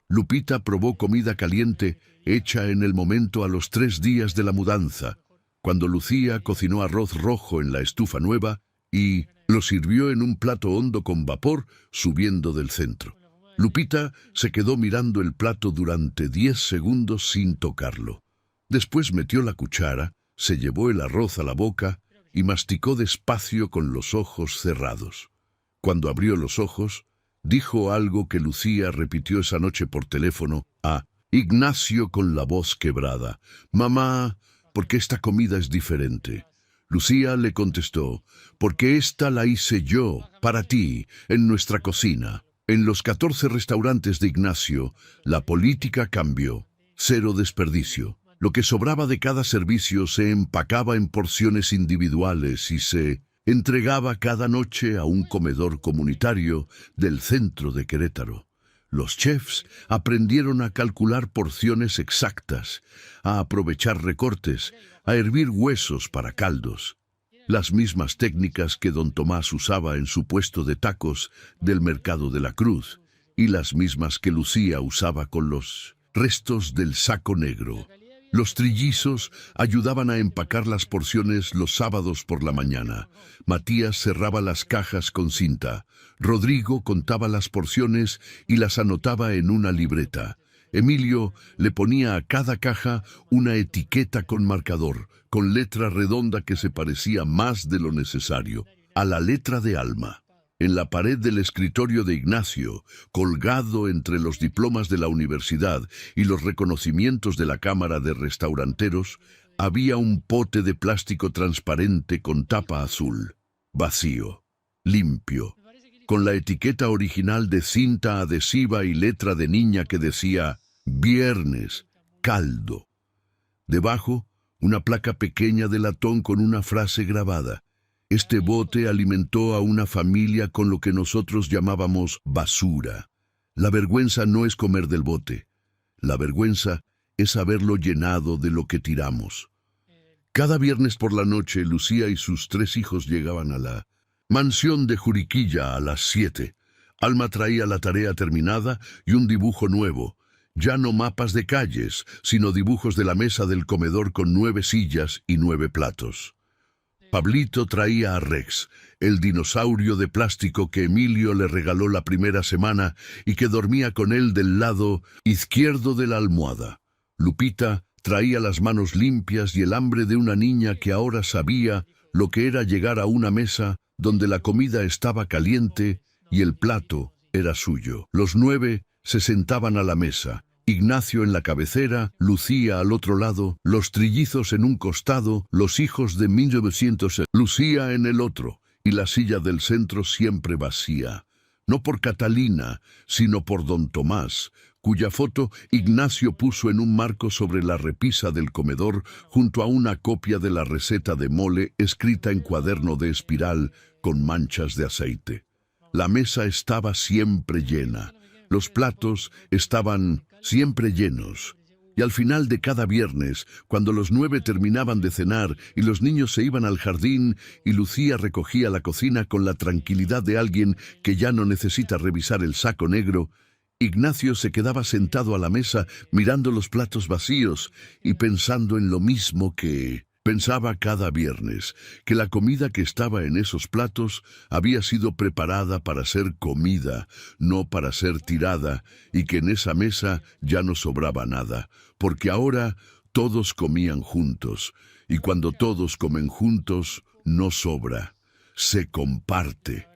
Lupita probó comida caliente hecha en el momento a los 3 días de la mudanza, cuando Lucía cocinó arroz rojo en la estufa nueva y lo sirvió en un plato hondo con vapor subiendo del centro. Lupita se quedó mirando el plato durante 10 segundos sin tocarlo. Después metió la cuchara, se llevó el arroz a la boca y masticó despacio con los ojos cerrados. Cuando abrió los ojos, dijo algo que Lucía repitió esa noche por teléfono a Ignacio con la voz quebrada. «Mamá, ¿por qué esta comida es diferente?» Lucía le contestó, «Porque esta la hice yo, para ti, en nuestra cocina». En los 14 restaurantes de Ignacio, la política cambió. Cero desperdicio. Lo que sobraba de cada servicio se empacaba en porciones individuales y se entregaba cada noche a un comedor comunitario del centro de Querétaro. Los chefs aprendieron a calcular porciones exactas, a aprovechar recortes, a hervir huesos para caldos. Las mismas técnicas que don Tomás usaba en su puesto de tacos del Mercado de la Cruz y las mismas que Lucía usaba con los restos del saco negro. Los trillizos ayudaban a empacar las porciones los sábados por la mañana. Matías cerraba las cajas con cinta. Rodrigo contaba las porciones y las anotaba en una libreta. Emilio le ponía a cada caja una etiqueta con marcador, con letra redonda que se parecía más de lo necesario a la letra de Alma. En la pared del escritorio de Ignacio, colgado entre los diplomas de la universidad y los reconocimientos de la Cámara de Restauranteros, había un pote de plástico transparente con tapa azul, vacío, limpio, con la etiqueta original de cinta adhesiva y letra de niña que decía «Viernes, caldo». Debajo, una placa pequeña de latón con una frase grabada. Este bote alimentó a una familia con lo que nosotros llamábamos basura. La vergüenza no es comer del bote. La vergüenza es haberlo llenado de lo que tiramos. Cada viernes por la noche, Lucía y sus 3 hijos llegaban a la mansión de Juriquilla a las 7. Alma traía la tarea terminada y un dibujo nuevo. Ya no mapas de calles, sino dibujos de la mesa del comedor con 9 sillas y 9 platos. Pablito traía a Rex, el dinosaurio de plástico que Emilio le regaló la primera semana y que dormía con él del lado izquierdo de la almohada. Lupita traía las manos limpias y el hambre de una niña que ahora sabía lo que era llegar a una mesa donde la comida estaba caliente y el plato era suyo. Los 9 se sentaban a la mesa. Ignacio en la cabecera, Lucía al otro lado, los trillizos en un costado, los hijos de 1900, Lucía en el otro, y la silla del centro siempre vacía. No por Catalina, sino por don Tomás, cuya foto Ignacio puso en un marco sobre la repisa del comedor junto a una copia de la receta de mole escrita en cuaderno de espiral con manchas de aceite. La mesa estaba siempre llena. Los platos estaban siempre llenos. Y al final de cada viernes, cuando los 9 terminaban de cenar y los niños se iban al jardín y Lucía recogía la cocina con la tranquilidad de alguien que ya no necesita revisar el saco negro, Ignacio se quedaba sentado a la mesa mirando los platos vacíos y pensando en lo mismo que pensaba cada viernes, que la comida que estaba en esos platos había sido preparada para ser comida, no para ser tirada, y que en esa mesa ya no sobraba nada, porque ahora todos comían juntos, y cuando todos comen juntos, no sobra, se comparte.